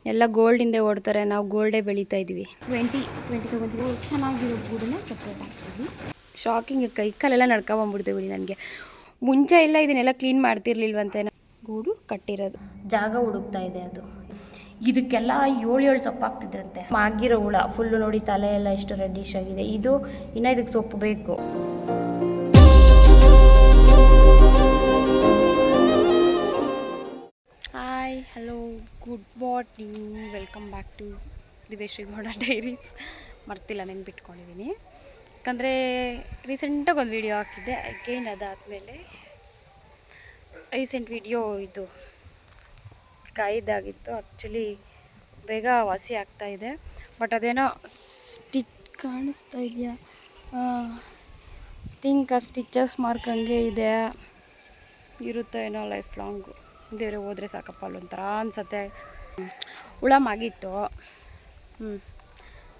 ಎಲ್ಲ ಗೋಲ್ಡಿಂದ ಓಡ್ತಾರೆ, ನಾವು ಗೋಲ್ಡೇ ಬೆಳೀತಾ ಇದ್ದೀವಿ. 20 ತೊಗೊಂತೀವಿ. ಚೆನ್ನಾಗಿರೋ ಗೂಡನ್ನ ಸಪ್ರೇಟ್ ಆಗ್ತೀವಿ. ಶಾಕಿಂಗ್, ಕೈ ಕಾಲೆಲ್ಲ ನಡ್ಕೊಂಬಂದ್ಬಿಡ್ತೀವಿ ನನಗೆ. ಮುಂಚೆ ಎಲ್ಲ ಇದನ್ನೆಲ್ಲ ಕ್ಲೀನ್ ಮಾಡ್ತಿರ್ಲಿಲ್ವಂತೆ. ಗೂಡು ಕಟ್ಟಿರೋದು ಜಾಗ ಹುಡುಕ್ತಾ ಇದೆ ಅದು. ಇದಕ್ಕೆಲ್ಲ 7 ಸೊಪ್ಪಾಗ್ತಿದ್ರಂತೆ. ಮಾಗಿರೋ ಹುಳ ಫುಲ್ಲು ನೋಡಿ, ತಲೆ ಎಲ್ಲ ಎಷ್ಟು ರೆಡ್ಡಿಶ್ ಆಗಿದೆ. ಇದು ಇನ್ನೂ ಇದಕ್ಕೆ ಸೊಪ್ಪು ಬೇಕು. Hi, hello, good morning, welcome back to Diveshree Gowda diaries. ಮರ್ತಿಲ್ಲ, ನೆನ್ಪಿಟ್ಕೊಂಡಿದ್ದೀನಿ. ಯಾಕಂದರೆ ರೀಸೆಂಟಾಗಿ ಒಂದು ವೀಡಿಯೋ ಹಾಕಿದ್ದೆ. ಅಗೇನ್ ಅದಾದಮೇಲೆ ರೀಸೆಂಟ್ ವೀಡಿಯೋ ಇದು ಕಾಯ್ದಾಗಿತ್ತು. ಆ್ಯಕ್ಚುಲಿ ಬೇಗ ವಾಸಿ ಆಗ್ತಾಯಿದೆ. ಬಟ್ ಅದೇನೋ ಸ್ಟಿಚ್ ಕಾಣಿಸ್ತಾ ಇದೆಯಾ, ಥಿಂಕ್ ಆ ಸ್ಟಿಚಸ್ ಮಾರ್ಕ್ ಹಂಗೆ ಇದೆ, ಇರುತ್ತೆ ಏನೋ ಲೈಫ್ ಲಾಂಗು. ದೇವ್ರೆ ಹೋದರೆ ಸಾಕಪ್ಪ ಅಲ್ಲೊಂಥರ ಅನ್ಸತ್ತೆ. ಹುಳ ಮಾಗಿತ್ತು.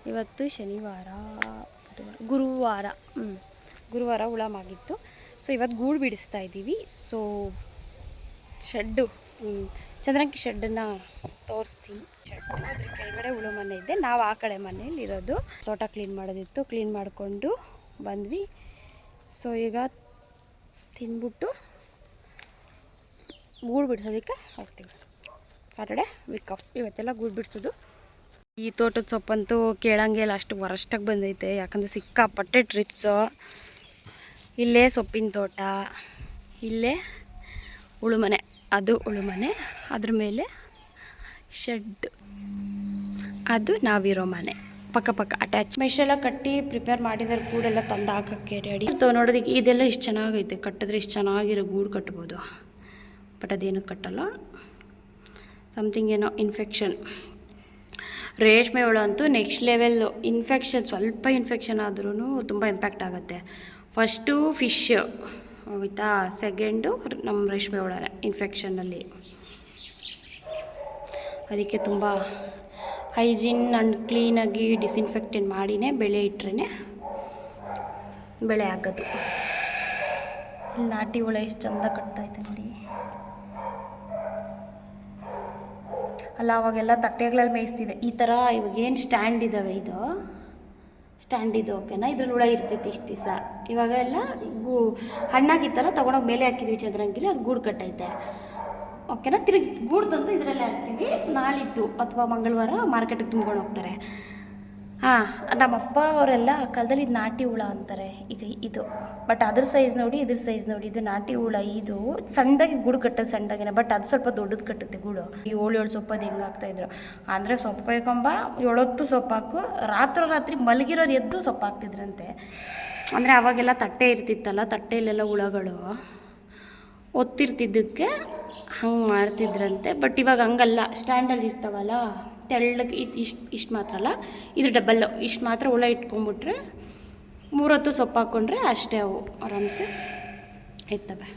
ಇವತ್ತು ಶನಿವಾರ, ಗುರುವಾರ ಹುಳ ಮಾಗಿತ್ತು. ಸೊ ಇವತ್ತು ಗೂಡು ಬಿಡಿಸ್ತಾ ಇದ್ದೀವಿ. ಸೊ ಶೆಡ್ಡು, ಚಂದ್ರಂಕಿ ಶೆಡ್ಡನ್ನು ತೋರಿಸ್ತೀನಿ. ಶೆಡ್ಡು ಅದ್ರ ಕೆಳಗಡೆ ಹುಳು ಮನೆ ಇದೆ, ನಾವು ಆ ಕಡೆ ಮನೇಲಿ ಇರೋದು. ತೋಟ ಕ್ಲೀನ್ ಮಾಡೋದಿತ್ತು, ಕ್ಲೀನ್ ಮಾಡಿಕೊಂಡು ಬಂದ್ವಿ. ಸೊ ಈಗ ತಿಂದ್ಬಿಟ್ಟು ಗೂಡು ಬಿಡಿಸೋದಕ್ಕೆ ಹೋಗ್ತೀವಿ. ಸಾಟರ್ಡೆ ವೀಕ್ ಆಫ್, ಇವತ್ತೆಲ್ಲ ಗೂಡು ಬಿಡಿಸೋದು. ಈ ತೋಟದ ಸೊಪ್ಪಂತೂ ಕೇಳಂಗೆ ಇಲ್ಲ, ಅಷ್ಟು ವರಷ್ಟಾಗಿ ಬಂದೈತೆ. ಯಾಕಂದರೆ ಸಿಕ್ಕಾಪಟ್ಟೆ ಟ್ರಿಪ್ಸು. ಇಲ್ಲೇ ಸೊಪ್ಪಿನ ತೋಟ, ಇಲ್ಲೇ ಉಳುಮನೆ, ಅದು ಉಳುಮನೆ, ಅದ್ರ ಮೇಲೆ ಶೆಡ್, ಅದು ನಾವಿರೋ ಮನೆ ಪಕ್ಕ ಅಟ್ಯಾಚ್. ಮೆಶೆಲ್ಲ ಕಟ್ಟಿ ಪ್ರಿಪೇರ್ ಮಾಡಿದ್ದಾರೆ, ಗೂಡೆಲ್ಲ ತಂದು ಹಾಕೋಕ್ಕೆ ರೆಡಿ. ನೋಡೋದಕ್ಕೆ ಇದೆಲ್ಲ ಇಷ್ಟು ಚೆನ್ನಾಗೈತೆ. ಕಟ್ಟಿದ್ರೆ ಇಷ್ಟು ಚೆನ್ನಾಗಿರೋ ಗೂಡು ಕಟ್ಬೋದು. ಬಟ್ ಅದೇನು ಕಟ್ಟಲ್ಲ, ಸಮಥಿಂಗ್ ಏನೋ ಇನ್ಫೆಕ್ಷನ್. ರೇಷ್ಮೆ ಹುಳ ಅಂತೂ ನೆಕ್ಸ್ಟ್ ಲೆವೆಲ್ಲು. ಇನ್ಫೆಕ್ಷನ್, ಸ್ವಲ್ಪ ಇನ್ಫೆಕ್ಷನ್ ಆದ್ರೂ ತುಂಬ ಇಂಪ್ಯಾಕ್ಟ್ ಆಗುತ್ತೆ. ಫಸ್ಟು ಫಿಶ್ ಆಯಿತಾ, ಸೆಕೆಂಡು ನಮ್ಮ ರೇಷ್ಮೆ ಹುಳ ಇನ್ಫೆಕ್ಷನ್ನಲ್ಲಿ. ಅದಕ್ಕೆ ತುಂಬ ಹೈಜೀನ್ ಆ್ಯಂಡ್ ಕ್ಲೀನಾಗಿ ಡಿಸ್ಇನ್ಫೆಕ್ಟೆಂಟ್ ಮಾಡಿನೇ ಬೆಳೆ ಇಟ್ಟರೆ ಬೆಳೆ ಆಗೋದು. ಇಲ್ಲಿ ನಾಟಿ ಹುಳ ಎಷ್ಟು ಚಂದ ಕಟ್ತೈತೆ ನೋಡಿ. ಅಲ್ಲ, ಅವಾಗೆಲ್ಲ ತಟ್ಟೆಗಳಲ್ಲಿ ಮೇಯಿಸ್ತಿದೆ ಈ ಥರ. ಇವಾಗೇನು ಸ್ಟ್ಯಾಂಡ್ ಇದ್ದಾವೆ, ಇದು ಸ್ಟ್ಯಾಂಡ್ ಇದು ಓಕೆನಾ, ಇದ್ರಲ್ಲಿ ಹುಳ ಇರ್ತೈತಿ ಇಷ್ಟು ದಿವಸ. ಇವಾಗ ಎಲ್ಲ ಹಣ್ಣಾಗಿತ್ತಲ್ಲ, ತೊಗೊಂಡೋಗಿ ಮೇಲೆ ಹಾಕಿದ್ವಿ ಚಂದ್ರಂಗಿಲಿ, ಅದು ಗೂಡು ಕಟ್ಟೈತೆ ಓಕೆನಾ. ತಿರುಗಿ ಗೂಡು ತಂದು ಇದರಲ್ಲೇ ಹಾಕ್ತೀವಿ. ನಾಳಿದ್ದು ಅಥವಾ ಮಂಗಳವಾರ ಮಾರ್ಕೆಟಿಗೆ ತುಂಬ್ಕೊಂಡು ಹೋಗ್ತಾರೆ. ನಮ್ಮಪ್ಪ ಅವರೆಲ್ಲ ಆ ಕಾಲದಲ್ಲಿ ಇದು ನಾಟಿ ಹುಳ ಅಂತಾರೆ. ಈಗ ಇದು ಬಟ್ ಅದ್ರ ಸೈಜ್ ನೋಡಿ, ಇದ್ರ ಸೈಜ್ ನೋಡಿ. ಇದು ನಾಟಿ ಹುಳ, ಇದು ಸಣ್ಣದಾಗಿ ಗೂಡು ಕಟ್ಟೋದು ಸಣ್ಣದಾಗಿನೇ. ಬಟ್ ಅದು ಸ್ವಲ್ಪ ದೊಡ್ಡದು ಕಟ್ಟುತ್ತೆ ಗೂಡು. ಈ 7 ಸೊಪ್ಪು ಅದು ಹೆಂಗೆ ಹಾಕ್ತಾಯಿದ್ರು ಅಂದರೆ, ಸೊಪ್ಪು ಕೊಯ್ಕೊಂಬ 7 ಹೊತ್ತು ಸೊಪ್ಪು ಹಾಕು, ರಾತ್ರಿ ಮಲಗಿರೋದು ಎದ್ದು ಸೊಪ್ಪು ಹಾಕ್ತಿದ್ರಂತೆ. ಅಂದರೆ ಅವಾಗೆಲ್ಲ ತಟ್ಟೆ ಇರ್ತಿತ್ತಲ್ಲ, ತಟ್ಟೆಯಲ್ಲೆಲ್ಲ ಹುಳಗಳು ಒತ್ತಿರ್ತಿದ್ದಕ್ಕೆ ಹಂಗೆ ಮಾಡ್ತಿದ್ರಂತೆ. ಬಟ್ ಇವಾಗ ಹಂಗಲ್ಲ, ಸ್ಟ್ಯಾಂಡಲ್ಲಿ ಇರ್ತಾವಲ್ಲ ತೆಳ್ಳಗೆ, ಇಷ್ಟು ಮಾತ್ರ ಅಲ್ಲ, ಇದು ಡಬಲ್ಲು. ಇಷ್ಟು ಮಾತ್ರ ಹುಳ ಇಟ್ಕೊಂಬಿಟ್ರೆ 3 ಹೊತ್ತು ಸೊಪ್ಪು ಹಾಕ್ಕೊಂಡ್ರೆ ಅಷ್ಟೇ, ಅವು ಆರಾಮ್ಸೆ ಇರ್ತವೆ.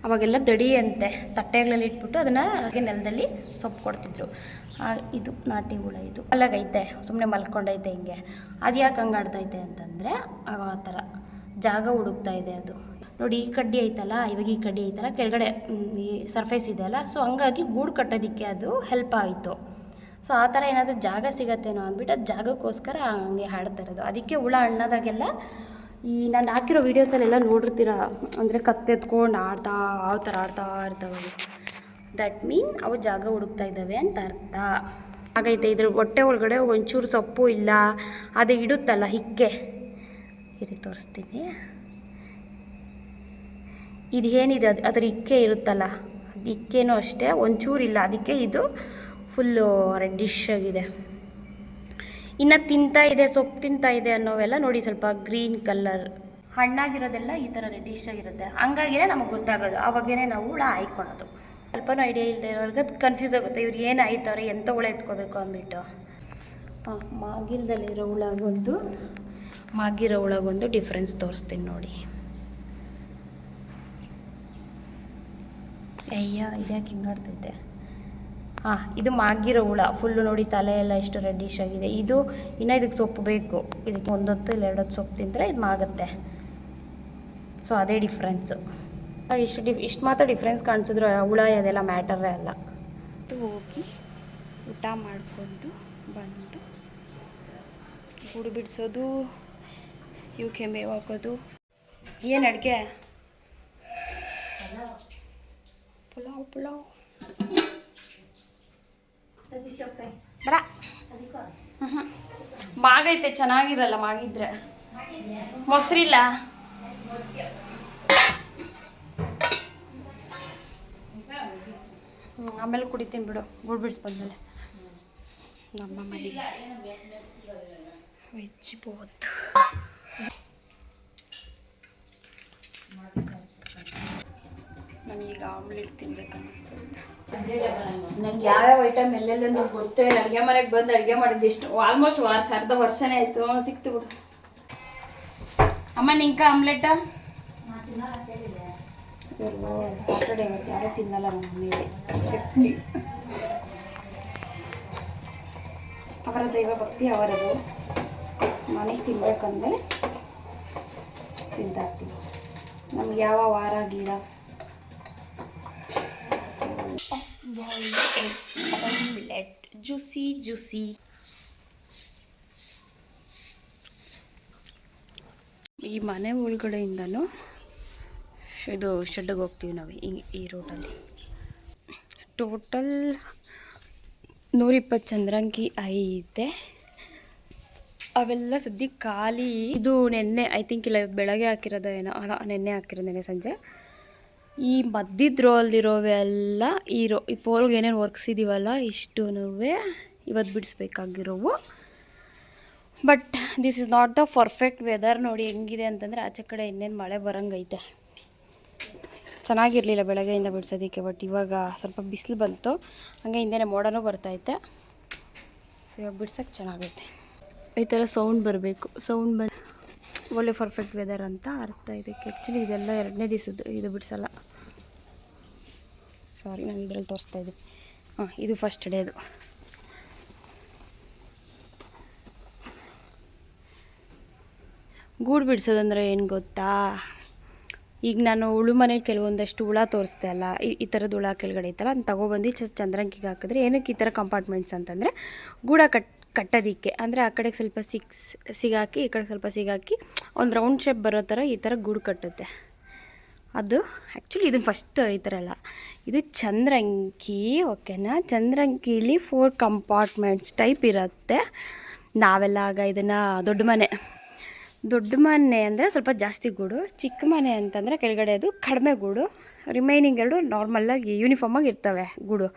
ಅವಾಗೆಲ್ಲ ದಡಿ ಅಂತೆ, ತಟ್ಟೆಗಳಲ್ಲಿ ಇಟ್ಬಿಟ್ಟು ಅದನ್ನು ನೆಲದಲ್ಲಿ ಸೊಪ್ಪು ಕೊಡ್ತಿದ್ರು. ಇದು ನಾಟಿ ಹುಳ, ಇದು ಅಲ್ಲಾಗೈತೆ, ಸುಮ್ಮನೆ ಮಲ್ಕೊಂಡೈತೆ ಹಿಂಗೆ. ಅದು ಯಾಕೆ ಹಂಗೆ ಆಡ್ತೈತೆ ಅಂತಂದರೆ, ಆ ಥರ ಜಾಗ ಹುಡುಕ್ತಾ ಇದೆ ಅದು. ನೋಡಿ, ಈ ಕಡ್ಡಿ ಐತಲ್ಲ, ಇವಾಗ ಈ ಕಡ್ಡಿ ಐತಲ್ಲ, ಕೆಳಗಡೆ ಈ ಸರ್ಫೇಸ್ ಇದೆಯಲ್ಲ, ಸೊ ಹಂಗಾಗಿ ಗೂಡು ಕಟ್ಟೋದಕ್ಕೆ ಅದು ಹೆಲ್ಪ್ ಆಯಿತು. ಸೊ ಆ ಥರ ಏನಾದರೂ ಜಾಗ ಸಿಗತ್ತೇನೋ ಅಂದ್ಬಿಟ್ಟು ಅದು ಜಾಗಕ್ಕೋಸ್ಕರ ಹಂಗೆ ಹಾಡ್ತಾ ಇರೋದು. ಅದಕ್ಕೆ ಹುಳ ಹಣ್ಣಾದಾಗೆಲ್ಲ ಈ ನಾನು ಹಾಕಿರೋ ವೀಡಿಯೋಸಲ್ಲೆಲ್ಲ ನೋಡಿರ್ತೀರ, ಅಂದರೆ ಕತ್ತೆತ್ಕೊಂಡು ಆ ಥರ ಆಡ್ತಾ ಇರ್ತವೆ. ದಟ್ ಮೀನ್ ಅವು ಜಾಗ ಹುಡುಕ್ತಾ ಇದ್ದಾವೆ ಅಂತ ಅರ್ಥ ಆಗೈತೆ. ಇದ್ರ ಹೊಟ್ಟೆ ಒಳಗಡೆ ಒಂಚೂರು ಸೊಪ್ಪು ಇಲ್ಲ, ಅದು ಇಡುತ್ತಲ್ಲ ಹಿಕ್ಕೆ, ಇರಿ ತೋರಿಸ್ತೀನಿ. ಇದು ಏನಿದೆ ಅದ್ರ ಇಕ್ಕೆ ಇರುತ್ತಲ್ಲ, ಅದು ಇಕ್ಕೇನೂ ಅಷ್ಟೇ ಒಂಚೂರಿಲ್ಲ. ಅದಕ್ಕೆ ಇದು ಫುಲ್ಲು ರೆಡ್ಡಿಶ್ ಆಗಿದೆ. ಇನ್ನು ತಿಂತಾ ಇದೆ, ಸೊಪ್ಪು ತಿಂತಾ ಇದೆ ಅನ್ನೋವೆಲ್ಲ ನೋಡಿ ಸ್ವಲ್ಪ ಗ್ರೀನ್ ಕಲರ್. ಹಣ್ಣಾಗಿರೋದೆಲ್ಲ ಈ ಥರ ರೆಡ್ಡಿಶ್ ಆಗಿರುತ್ತೆ. ಹಂಗಾಗಿಯೇ ನಮಗೆ ಗೊತ್ತಾಗೋದು, ಅವಾಗೇ ನಾವು ಹುಳ ಆಯ್ಕೊಳೋದು. ಸ್ವಲ್ಪನೂ ಐಡಿಯಾ ಇಲ್ಲದೆ ಇರೋರ್ಗೆ ಕನ್ಫ್ಯೂಸ್ ಆಗುತ್ತೆ, ಇವ್ರು ಏನು ಆಯ್ತವ್ರೆ, ಎಂಥ ಹುಳ ಎತ್ಕೋಬೇಕು ಅಂದ್ಬಿಟ್ಟು. ಮಾಗಿರೋ ಹುಳಗೊಂದು ಡಿಫ್ರೆನ್ಸ್ ತೋರಿಸ್ತೀನಿ ನೋಡಿ. ಇದ್ಯಾಕೆ ಹಿಂಗಾಡ್ತೈತೆ. ಇದು ಮಾಗಿರೋ ಹುಳ ಫುಲ್ಲು ನೋಡಿ, ತಲೆ ಎಲ್ಲ ಎಷ್ಟು ರೆಡ್ಡಿಶ್ ಆಗಿದೆ. ಇದು ಇನ್ನೂ ಇದಕ್ಕೆ ಸೊಪ್ಪು ಬೇಕು. ಇದಕ್ಕೆ 1 ಹೊತ್ತು ಇಲ್ಲ 2 ಹೊತ್ತು ಸೊಪ್ಪು ತಿಂದರೆ ಇದು ಮಾಗುತ್ತೆ. ಸೊ ಅದೇ ಡಿಫ್ರೆನ್ಸು. ಇಷ್ಟು ಮಾತ್ರ ಡಿಫ್ರೆನ್ಸ್ ಕಾಣಿಸಿದ್ರು ಹುಳ ಅದೆಲ್ಲ ಮ್ಯಾಟರೇ ಅಲ್ಲ. ಹೋಗಿ ಊಟ ಮಾಡಿಕೊಂಡು ಬಂದು ಗೂಡು ಬಿಡಿಸೋದು, ಇವಕ್ಕೆ ಮೇವು ಹಾಕೋದು. ಏನು ಅಡುಗೆ? ಪುಲಾವ್ ಪುಲಾವ್ ಬರ. ಮಾಗೈತೆ, ಚೆನ್ನಾಗಿರಲ್ಲ ಮಾಗಿದ್ರೆ. ಮೊಸರಿಲ್ಲ? ಆಮೇಲೆ ಕುಡಿತೀನಿ ಬಿಡು, ಗೂಡು ಬಿಡಿಸ್ಬಂದ್ಮೇಲೆ. ನಮ್ಮ ಮನೆ ವೆಜ್ ಬೋತ್. ನನಗೀಗ ಆಮ್ಲೆಟ್ ತಿನ್ಬೇಕು ಅನ್ನಿಸ್ತದೆ. ನಂಗೆ ಯಾವ್ಯಾವ ಐಟಮ್ ಎಲ್ಲೆಲ್ಲ ನಂಗೆ ಗೊತ್ತೇ ಇಲ್ಲ. ಅಡುಗೆ ಮನೆಗೆ ಬಂದು ಅಡುಗೆ ಮಾಡಿದ್ದು ಎಷ್ಟು ಆಲ್ಮೋಸ್ಟ್ ಅರ್ಧ ವರ್ಷನೇ ಆಯಿತು. ಸಿಕ್ತು ಬಿಡು. ಅಮ್ಮ ನಿಂಕ ಆಮ್ಲೆಟ ಸಾಟರ್ಡೆ ಇವತ್ತು ಯಾರೂ ತಿನ್ನಲ್ಲ ನಮ್ಮ ಮನೇಲಿ. ಅವರ ದೈವ ಭಕ್ತಿ ಅವರದು. ಮನೆಗೆ ತಿನ್ಬೇಕಂದ್ರೆ ತಿಂತಾ ಇರ್ತೀವಿ. ನಮ್ಗೆ ಯಾವ ವಾರ ಗೀಡ ಆಮ್ಲೆಟ್ ಜ್ಯೂಸಿ ಜ್ಯೂಸಿ. ಈ ಮನೆ ಒಳಗಡೆಯಿಂದನೂ ಇದು ಶೆಡ್ಗೆ ಹೋಗ್ತೀವಿ ನಾವು ಈ ರೋಡಲ್ಲಿ. ಟೋಟಲ್ 120 ಚಂದ್ರಂಗಿ ಐತೆ. ಅವೆಲ್ಲ ಸದ್ಯಕ್ಕೆ ಖಾಲಿ. ಇದು ನೆನ್ನೆ ಐ ಥಿಂಕ್ ಇಲ್ಲ, ಬೆಳಗ್ಗೆ ಹಾಕಿರೋದು ಏನೋ. ಅಲ್ಲ, ನೆನ್ನೆ ಹಾಕಿರೋದು, ನೆನ್ನೆ ಸಂಜೆ. ಈ ಮದ್ದಿದ ರೋಲ್ದಿರೋವೆಲ್ಲ ಈ ಪೋಲ್ಗೆ ಏನೇನು ವರ್ಕ್ಸ್ ಇದೀವಲ್ಲ ಇಷ್ಟೂ ಇವತ್ತು ಬಿಡಿಸ್ಬೇಕಾಗಿರೋವು. But this is not the perfect weather. ನೋಡಿ ಹೆಂಗಿದೆ ಅಂತಂದರೆ ಆಚೆ ಕಡೆ ಇನ್ನೇನು ಮಳೆ ಬರೋಂಗೈತೆ. ಚೆನ್ನಾಗಿರಲಿಲ್ಲ ಬೆಳಗ್ಗೆಯಿಂದ ಬಿಡಿಸೋದಕ್ಕೆ. ಬಟ್ ಇವಾಗ ಸ್ವಲ್ಪ ಬಿಸಿಲು ಬಂತು, ಹಾಗೆ ಹಿಂದೆ ಮೋಡನೂ ಬರ್ತೈತೆ. ಸೊ ಇವಾಗ ಬಿಡ್ಸೋಕ್ಕೆ ಚೆನ್ನಾಗೈತೆ. ಈ ಥರ ಸೌಂಡ್ ಬರಬೇಕು. ಸೌಂಡ್ ಒಳ್ಳೆ ಪರ್ಫೆಕ್ಟ್ ವೆದರ್ ಅಂತ ಅರ್ಥ ಇದಕ್ಕೆ. ಆ್ಯಕ್ಚುಲಿ ಇದೆಲ್ಲ 2ನೇ ದಿವಸದ್ದು, ಇದು ಬಿಡಿಸಲ್ಲ. ಸಾರಿ, ನಾನು ಇದರಲ್ಲಿ ತೋರಿಸ್ತಾ ಇದ್ದೀನಿ. ಇದು ಫಸ್ಟ್ ಡೇದು. ಗೂಡು ಬಿಡಿಸೋದಂದ್ರೆ ಏನು ಗೊತ್ತಾ? ಈಗ ನಾನು ಹುಳು ಮನೇಲಿ ಕೆಲವೊಂದಷ್ಟು ಹುಳ ತೋರಿಸ್ದೆ ಅಲ್ಲ, ಈ ಥರದ್ದು ಹುಳ ಕೆಳಗಡೆ ಐತಲ್ಲ, ಅದನ್ನ ತೊಗೊಬಂದು ಚಂದ್ರಂಗಿಗೆ ಹಾಕಿದ್ರೆ ಏನಕ್ಕೆ ಈ ಥರ ಕಂಪಾರ್ಟ್ಮೆಂಟ್ಸ್ ಅಂತಂದರೆ ಗೂಡ ಕಟ್ಟೋದಿಕ್ಕೆ. ಅಂದರೆ ಆ ಕಡೆಗೆ ಸ್ವಲ್ಪ ಸಿಗಾಕಿ, ಈ ಕಡೆ ಸ್ವಲ್ಪ ಸಿಗಾಕಿ ಒಂದು ರೌಂಡ್ ಶೇಪ್ ಬರೋ ಥರ ಈ ಥರ ಗೂಡು ಕಟ್ಟುತ್ತೆ. ಅದು ಆ್ಯಕ್ಚುಲಿ ಇದನ್ನು ಫಸ್ಟ್ ಈ ಥರ ಅಲ್ಲ, ಇದು ಚಂದ್ರಂಗಿ. ಓಕೆನಾ? ಚಂದ್ರಂಗಿಲಿ 4 ಕಂಪಾರ್ಟ್ಮೆಂಟ್ಸ್ ಟೈಪ್ ಇರುತ್ತೆ. ನಾವೆಲ್ಲ ಆಗ ಇದನ್ನು ದೊಡ್ಡ ಮನೆ ಅಂದರೆ ಸ್ವಲ್ಪ ಜಾಸ್ತಿ ಗೂಡು, ಚಿಕ್ಕ ಮನೆ ಅಂತಂದರೆ ಕೆಳಗಡೆ ಅದು ಕಡಿಮೆ ಗೂಡು, ರಿಮೈನಿಂಗ್ 2 ನಾರ್ಮಲ್ಲಾಗಿ ಯೂನಿಫಾರ್ಮಾಗಿ ಇರ್ತವೆ ಗೂಡು.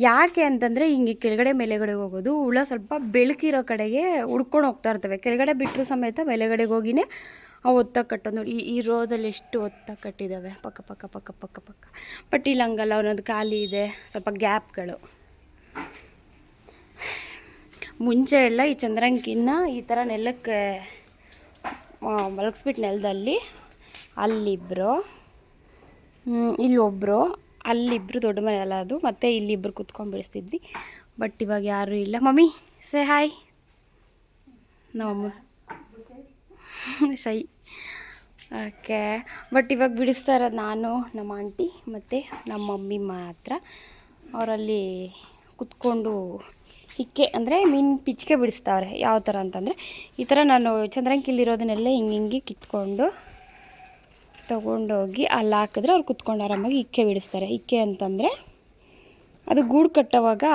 ಯಾಕೆ ಅಂತಂದರೆ ಹಿಂಗೆ ಕೆಳಗಡೆ ಮೇಲೆಗಡೆ ಹೋಗೋದು ಹುಳ ಸ್ವಲ್ಪ ಬೆಳಕಿರೋ ಕಡೆಗೆ ಹುಡ್ಕೊಂಡು ಹೋಗ್ತಾ ಇರ್ತವೆ. ಕೆಳಗಡೆ ಬಿಟ್ಟರು ಸಮೇತ ಮೇಲೆಗಡೆಗೆ ಹೋಗಿನೇ ಅವು ಒತ್ತಾಗಿ ಕಟ್ಟೋದು. ನೋಡಿ ಈ ರೋದಲ್ಲಿ ಎಷ್ಟು ಒತ್ತಾಗಿ ಕಟ್ಟಿದ್ದಾವೆ ಪಕ್ಕ. ಬಟ್ ಇಲ್ಲಿ ಹಂಗಲ್ಲ, ಒಂದೊಂದು ಖಾಲಿ ಇದೆ, ಸ್ವಲ್ಪ ಗ್ಯಾಪ್ಗಳು. ಮುಂಚೆ ಎಲ್ಲ ಈ ಚಂದ್ರಂಗಿನ ಈ ಥರ ನೆಲಕ್ಕೆ ಮಲಗಿಸ್ಬಿಟ್ಟು ನೆಲದಲ್ಲಿ ಅಲ್ಲಿಬ್ಬರು, ಇಲ್ಲೊಬ್ಬರು, ಅಲ್ಲಿಬ್ಬರು ದೊಡ್ಡ ಮನೆ ಅಲ್ಲ ಅದು, ಮತ್ತು ಇಲ್ಲಿಬ್ಬರು ಕುತ್ಕೊಂಡು ಬಿಡಿಸ್ತಿದ್ವಿ. ಬಟ್ ಇವಾಗ ಯಾರೂ ಇಲ್ಲ. Mummy say hi. ನಮ್ಮಮ್ಮ ಶೈ. ಓಕೆ. ಬಟ್ ಇವಾಗ ಬಿಡಿಸ್ತಾ ಇರೋದು ನಾನು, ನಮ್ಮ ಆಂಟಿ ಮತ್ತು ನಮ್ಮ ಮಮ್ಮಿ ಮಾತ್ರ. ಅವರಲ್ಲಿ ಕುತ್ಕೊಂಡು ಹಿಕ್ಕೆ ಅಂದರೆ ಪಿಚ್ಕೆ ಬಿಡಿಸ್ತಾವ್ರೆ. ಯಾವ ಥರ ಅಂತಂದರೆ ಈ ಥರ ನಾನು ಚಂದ್ರಂಗಿಲಿರೋದನ್ನೆಲ್ಲ ಹಿಂಗೆ ಕಿತ್ಕೊಂಡು ತೊಗೊಂಡೋಗಿ ಅಲ್ಲಿ ಹಾಕಿದ್ರೆ ಅವ್ರು ಕುತ್ಕೊಂಡು ಆರಾಮಾಗಿ ಹಿಕ್ಕೆ ಬಿಡಿಸ್ತಾರೆ. ಹಿಕ್ಕೆ ಅಂತಂದರೆ ಅದು ಗೂಡು ಕಟ್ಟೋವಾಗ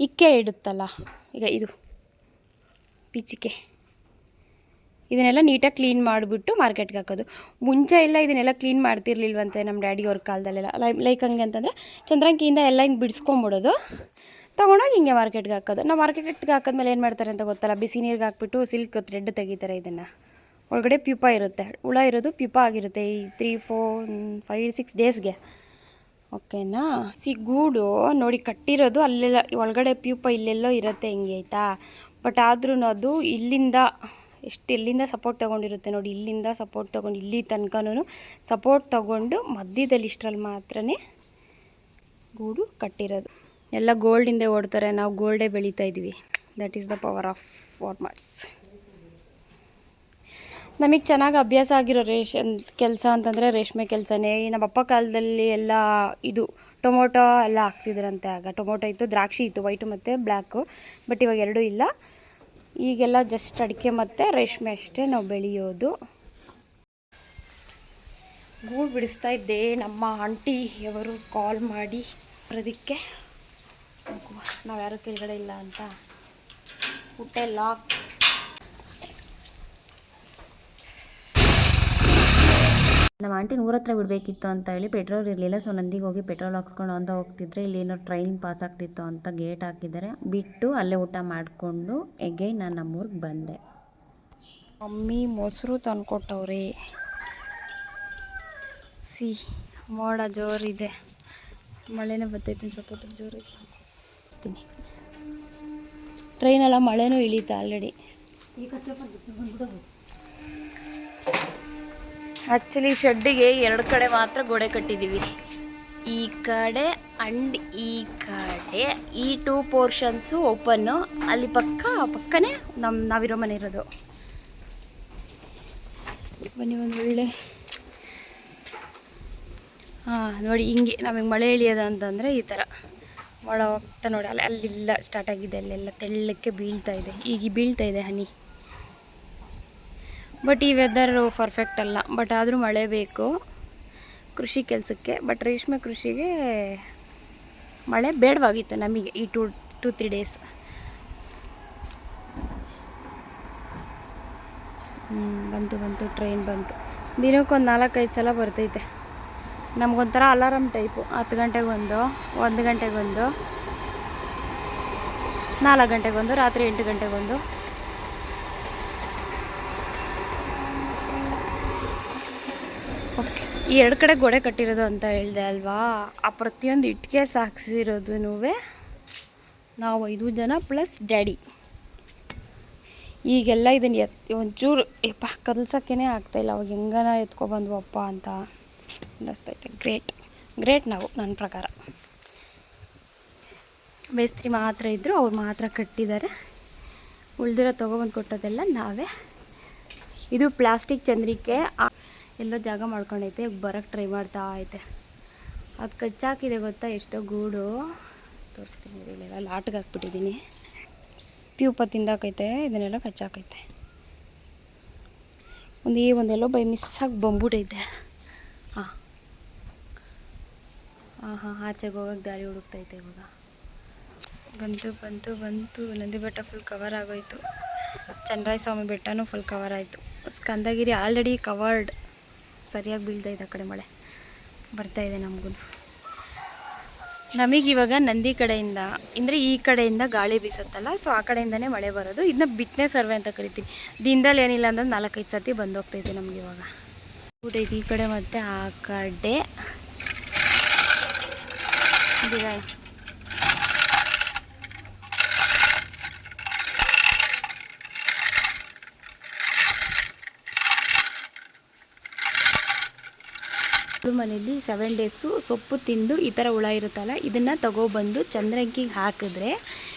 ಹಿಕ್ಕೆ ಇಡುತ್ತಲ್ಲ, ಈಗ ಇದು ಪಿಚ್ಕೆ, ಇದನ್ನೆಲ್ಲ ನೀಟಾಗಿ ಕ್ಲೀನ್ ಮಾಡಿಬಿಟ್ಟು ಮಾರ್ಕೆಟ್ಗೆ ಹಾಕೋದು. ಮುಂಚೆ ಎಲ್ಲ ಇದನ್ನೆಲ್ಲ ಕ್ಲೀನ್ ಮಾಡ್ತಿರ್ಲಿಲ್ವಂತೆ ನಮ್ಮ ಡ್ಯಾಡಿಯವ್ರ ಕಾಲದಲ್ಲೆಲ್ಲ. ಲೈಕ್ ಹಂಗೆ ಅಂತಂದರೆ ಚಂದ್ರಂಗಿಯಿಂದ ಎಲ್ಲ ಹಿಂಗೆ ಬಿಡಿಸ್ಕೊಂಬಿಡೋದು, ತೊಗೊಂಡೋಗಿ ಹಿಂಗೆ ಮಾರ್ಕೆಟ್ಗೆ ಹಾಕೋದು. ನಾವು ಮಾರ್ಕೆಟ್ಗೆ ಹಾಕಿದ್ಮೇಲೆ ಏನು ಮಾಡ್ತಾರೆ ಅಂತ ಗೊತ್ತಲ್ಲ, ಬಿಸಿ ನೀರಿಗೆ ಹಾಕ್ಬಿಟ್ಟು ಸಿಲ್ಕ್ ಥ್ರೆಡ್ ತೆಗಿತಾರೆ. ಇದನ್ನು ಒಳಗಡೆ ಪ್ಯೂಪ ಇರುತ್ತೆ, ಹುಳ ಇರೋದು ಪ್ಯೂಪ ಆಗಿರುತ್ತೆ ಈ 3, 4, 5, 6 ಡೇಸ್ಗೆ. ಓಕೆನಾ? ಗೂಡು ನೋಡಿ ಕಟ್ಟಿರೋದು ಅಲ್ಲೆಲ್ಲ ಒಳಗಡೆ ಪ್ಯೂಪ ಇಲ್ಲೆಲ್ಲೋ ಇರುತ್ತೆ ಹಿಂಗೆ, ಆಯಿತಾ? ಬಟ್ ಆದ್ರೂ ಅದು ಎಲ್ಲಿಂದ ಸಪೋರ್ಟ್ ತೊಗೊಂಡಿರುತ್ತೆ ನೋಡಿ, ಇಲ್ಲಿಂದ ಸಪೋರ್ಟ್ ತೊಗೊಂಡು ಇಲ್ಲಿ ತನಕನೂ ಸಪೋರ್ಟ್ ತೊಗೊಂಡು ಮಧ್ಯದಲ್ಲಿ ಇಷ್ಟರಲ್ಲಿ ಮಾತ್ರ ಗೂಡು ಕಟ್ಟಿರೋದು. ಎಲ್ಲ ಗೋಲ್ಡಿಂದೇ ಓಡ್ತಾರೆ, ನಾವು ಗೋಲ್ಡೇ ಬೆಳೀತಾ ಇದ್ದೀವಿ. That is the power of farmers. ನಮಗೆ ಚೆನ್ನಾಗಿ ಅಭ್ಯಾಸ ಆಗಿರೋ ಕೆಲಸ ಅಂತಂದರೆ ರೇಷ್ಮೆ ಕೆಲಸನೇ. ನಮ್ಮ ಅಪ್ಪ ಕಾಲದಲ್ಲಿ ಎಲ್ಲ ಇದು ಟೊಮೊಟೊ ಎಲ್ಲ ಹಾಕ್ತಿದ್ರಂತೆ. ಆಗ ಟೊಮೊಟೊ ಇತ್ತು, ದ್ರಾಕ್ಷಿ ಇತ್ತು, ವೈಟು ಮತ್ತು ಬ್ಲ್ಯಾಕು. ಬಟ್ ಇವಾಗ ಎರಡೂ ಇಲ್ಲ. ಈಗೆಲ್ಲ ಜಸ್ಟ್ ಅಡಿಕೆ ಮತ್ತು ರೇಷ್ಮೆ ಅಷ್ಟೇ ನಾವು ಬೆಳೆಯೋದು. ಗೂಡು ಬಿಡಿಸ್ತಾ ಇದ್ದೆ, ನಮ್ಮ ಆಂಟಿಯವರು ಕಾಲ್ ಮಾಡಿ ಬರೋದಕ್ಕೆ. ನಾವು ಯಾರೂ ಕೆಳಗಡೆ ಇಲ್ಲ ಅಂತ ಹುಟ್ಟೆ ಲಾಕ್. ನಮ್ಮ ಆಂಟಿ ಊರ ಹತ್ರ ಬಿಡಬೇಕಿತ್ತು ಅಂತ ಹೇಳಿ ಪೆಟ್ರೋಲ್ ಇರಲಿಲ್ಲ. ಸೊ ನಂದಿಗೆ ಹೋಗಿ ಪೆಟ್ರೋಲ್ ಹಾಕ್ಸ್ಕೊಂಡು ಅಂತ ಹೋಗ್ತಿದ್ರೆ ಇಲ್ಲಿ ಏನೋ ಟ್ರೈನ್ ಪಾಸ್ ಆಗ್ತಿತ್ತು ಅಂತ ಗೇಟ್ ಹಾಕಿದ್ದಾರೆ. ಬಿಟ್ಟು ಅಲ್ಲೇ ಊಟ ಮಾಡಿಕೊಂಡು ಎಗೈನ್ ನಾನು ನಮ್ಮೂರಿಗೆ ಬಂದೆ. ಮಮ್ಮಿ ಮೊಸರು ತಂದ್ಕೊಟ್ಟವ್ರೆ. ಮೋಡ ಜೋರಿದೆ, ಮಳೆನೂ ಬರ್ತೈತೆ, ಸ್ವಲ್ಪ ಹೊತ್ತು ಜೋರೈತೆ. ಟ್ರೈನೆಲ್ಲ ಮಳೆನೂ ಇಳೀತಾ ಆಲ್ರೆಡಿ. ಆ್ಯಕ್ಚುಲಿ ಶೆಡ್ಡಿಗೆ 2 ಕಡೆ ಮಾತ್ರ ಗೋಡೆ ಕಟ್ಟಿದ್ದೀವಿ, ಈ ಕಡೆ ಆ್ಯಂಡ್ ಈ ಕಡೆ. ಈ 2 ಪೋರ್ಷನ್ಸು ಓಪನ್ನು, ಅಲ್ಲಿ ಪಕ್ಕನೇ ನಾವಿರೋ ಮನೆ ಇರೋದು. ಬನ್ನಿ ಒಂದು ಒಳ್ಳೆ ನೋಡಿ ಹಿಂಗೆ ನಮಗೆ ಮಳೆ ಇಳಿಯೋದು ಅಂತಂದರೆ ಈ ಥರ ಮಳೆ ಹೋಗ್ತಾ ನೋಡಿ. ಅಲ್ಲಿಲ್ಲ ಸ್ಟಾರ್ಟ್ ಆಗಿದೆ, ಅಲ್ಲೆಲ್ಲ ತೆಳ್ಳಕ್ಕೆ ಬೀಳ್ತಾ ಇದೆ. ಈಗ ಬೀಳ್ತಾ ಇದೆ ಹನಿ. ಬಟ್ ಈ ವೆದರು ಪರ್ಫೆಕ್ಟ್ ಅಲ್ಲ, ಬಟ್ ಆದರೂ ಮಳೆ ಬೇಕು ಕೃಷಿ ಕೆಲಸಕ್ಕೆ. ಬಟ್ ರೇಷ್ಮೆ ಕೃಷಿಗೆ ಮಳೆ ಬೇಡವಾಗಿತ್ತು ನಮಗೆ ಈ 2-3 ಡೇಸ್. ಬಂತು ಟ್ರೈನ್ ಬಂತು. ದಿನಕ್ಕೊಂದು 4-5 ಸಲ ಬರ್ತೈತೆ. ನಮಗೊಂಥರ ಅಲಾರಮ್ ಟೈಪು. 10 ಗಂಟೆಗೊಂದು, 1 ಗಂಟೆಗೊಂದು, 4 ಗಂಟೆಗೊಂದು, ರಾತ್ರಿ 8 ಗಂಟೆಗೊಂದು. ಓಕೆ, ಈ 2 ಕಡೆ ಗೋಡೆ ಕಟ್ಟಿರೋದು ಅಂತ ಹೇಳಿದೆ ಅಲ್ವಾ. ಆ ಪ್ರತಿಯೊಂದು ಇಟ್ಟಿಗೆ ಸಾಕ್ಸಿರೋದು ನಾವು 5 ಜನ ಪ್ಲಸ್ ಡ್ಯಾಡಿ. ಈಗೆಲ್ಲ ಇದನ್ನು ಒಂಚೂರು ಕದಲ್ಸೋಕ್ಕೇ ಆಗ್ತಾಯಿಲ್ಲ. ಅವಾಗ ಹೆಂಗನ ಎತ್ಕೊಬಂದ್ವಪ್ಪ ಅಂತ ಅನ್ನಿಸ್ತೈತೆ. ಗ್ರೇಟ್ ನಾವು, ನನ್ನ ಪ್ರಕಾರ. ಮೇಸ್ತ್ರಿ ಮಾತ್ರ ಇದ್ದರು, ಅವ್ರು ಮಾತ್ರ ಕಟ್ಟಿದ್ದಾರೆ. ಉಳಿದಿರೋ ತೊಗೊಬಂದು ಕೊಟ್ಟೋದೆಲ್ಲ ನಾವೇ. ಇದು ಪ್ಲಾಸ್ಟಿಕ್ ಚಂದ್ರಿಕೆ ಎಲ್ಲೋ ಜಾಗ ಮಾಡ್ಕೊಂಡೈತೆ, ಬರೋಕ್ಕೆ ಟ್ರೈ ಮಾಡ್ತಾ ಐತೆ. ಅದು ಕಚ್ಚಾಕಿದೆ ಗೊತ್ತಾ, ಎಷ್ಟೋ ಗೂಡು. ತೋರಿಸ್ತೀನಿ ಇಲ್ಲೆಲ್ಲ ಲಾಟ್ಗೆ ಹಾಕ್ಬಿಟ್ಟಿದ್ದೀನಿ. ಪ್ಯೂಪ ತಿಂದಾಕೈತೆ, ಇದನ್ನೆಲ್ಲ ಕಚ್ಚಾಕೈತೆ. ಒಂದೆಲ್ಲೋ ಬೈ ಮಿಸ್ಸಾಗಿ ಬಂದ್ಬಿಟ್ಟೈತೆ. ಹಾಂ ಆಚೆಗೆ ಹೋಗೋಕ್ಕೆ ದಾರಿ ಹುಡುಕ್ತೈತೆ. ಇವಾಗ ಬಂತು. ನಂದಿ ಬೆಟ್ಟ ಫುಲ್ ಕವರ್ ಆಗೋಯ್ತು. ಚನ್ನರಾಯ ಸ್ವಾಮಿ ಬೆಟ್ಟನೂ ಫುಲ್ ಕವರ್ ಆಯಿತು. Skandagiri already covered. ಸರಿಯಾಗಿ ಬೀಳ್ತಾಯಿದೆ ಆ ಕಡೆ ಮಳೆ ಬರ್ತಾಯಿದೆ ನಮಗೂ. ನಮಗಿವಾಗ ನಂದಿ ಕಡೆಯಿಂದ ಅಂದರೆ ಈ ಕಡೆಯಿಂದ ಗಾಳಿ ಬೀಸುತ್ತಲ್ಲ, ಸೊ ಆ ಕಡೆಯಿಂದನೇ ಮಳೆ ಬರೋದು. ಇದನ್ನ ಬಿತ್ತನೆ ಸರ್ವೆ ಅಂತ ಕರಿತೀವಿ. ದಿನದಲ್ಲಿ ಏನಿಲ್ಲ ಅಂದ್ರೆ 4-5 ಸರ್ತಿ ಬಂದೋಗ್ತೈತೆ ನಮ್ಗೆ. ಇವಾಗ ಊಟೈತಿ ಈ ಕಡೆ ಮತ್ತು ಆ ಕಡೆ. ಮನೇಲಿ 7 ಡೇಸು ಸೊಪ್ಪು ತಿಂದು ಈ ಥರ ಹುಳ ಇರುತ್ತಲ್ಲ, ಇದನ್ನು ತಗೊಬಂದು ಚಂದ್ರಂಗಿಗೆ ಹಾಕಿದ್ರೆ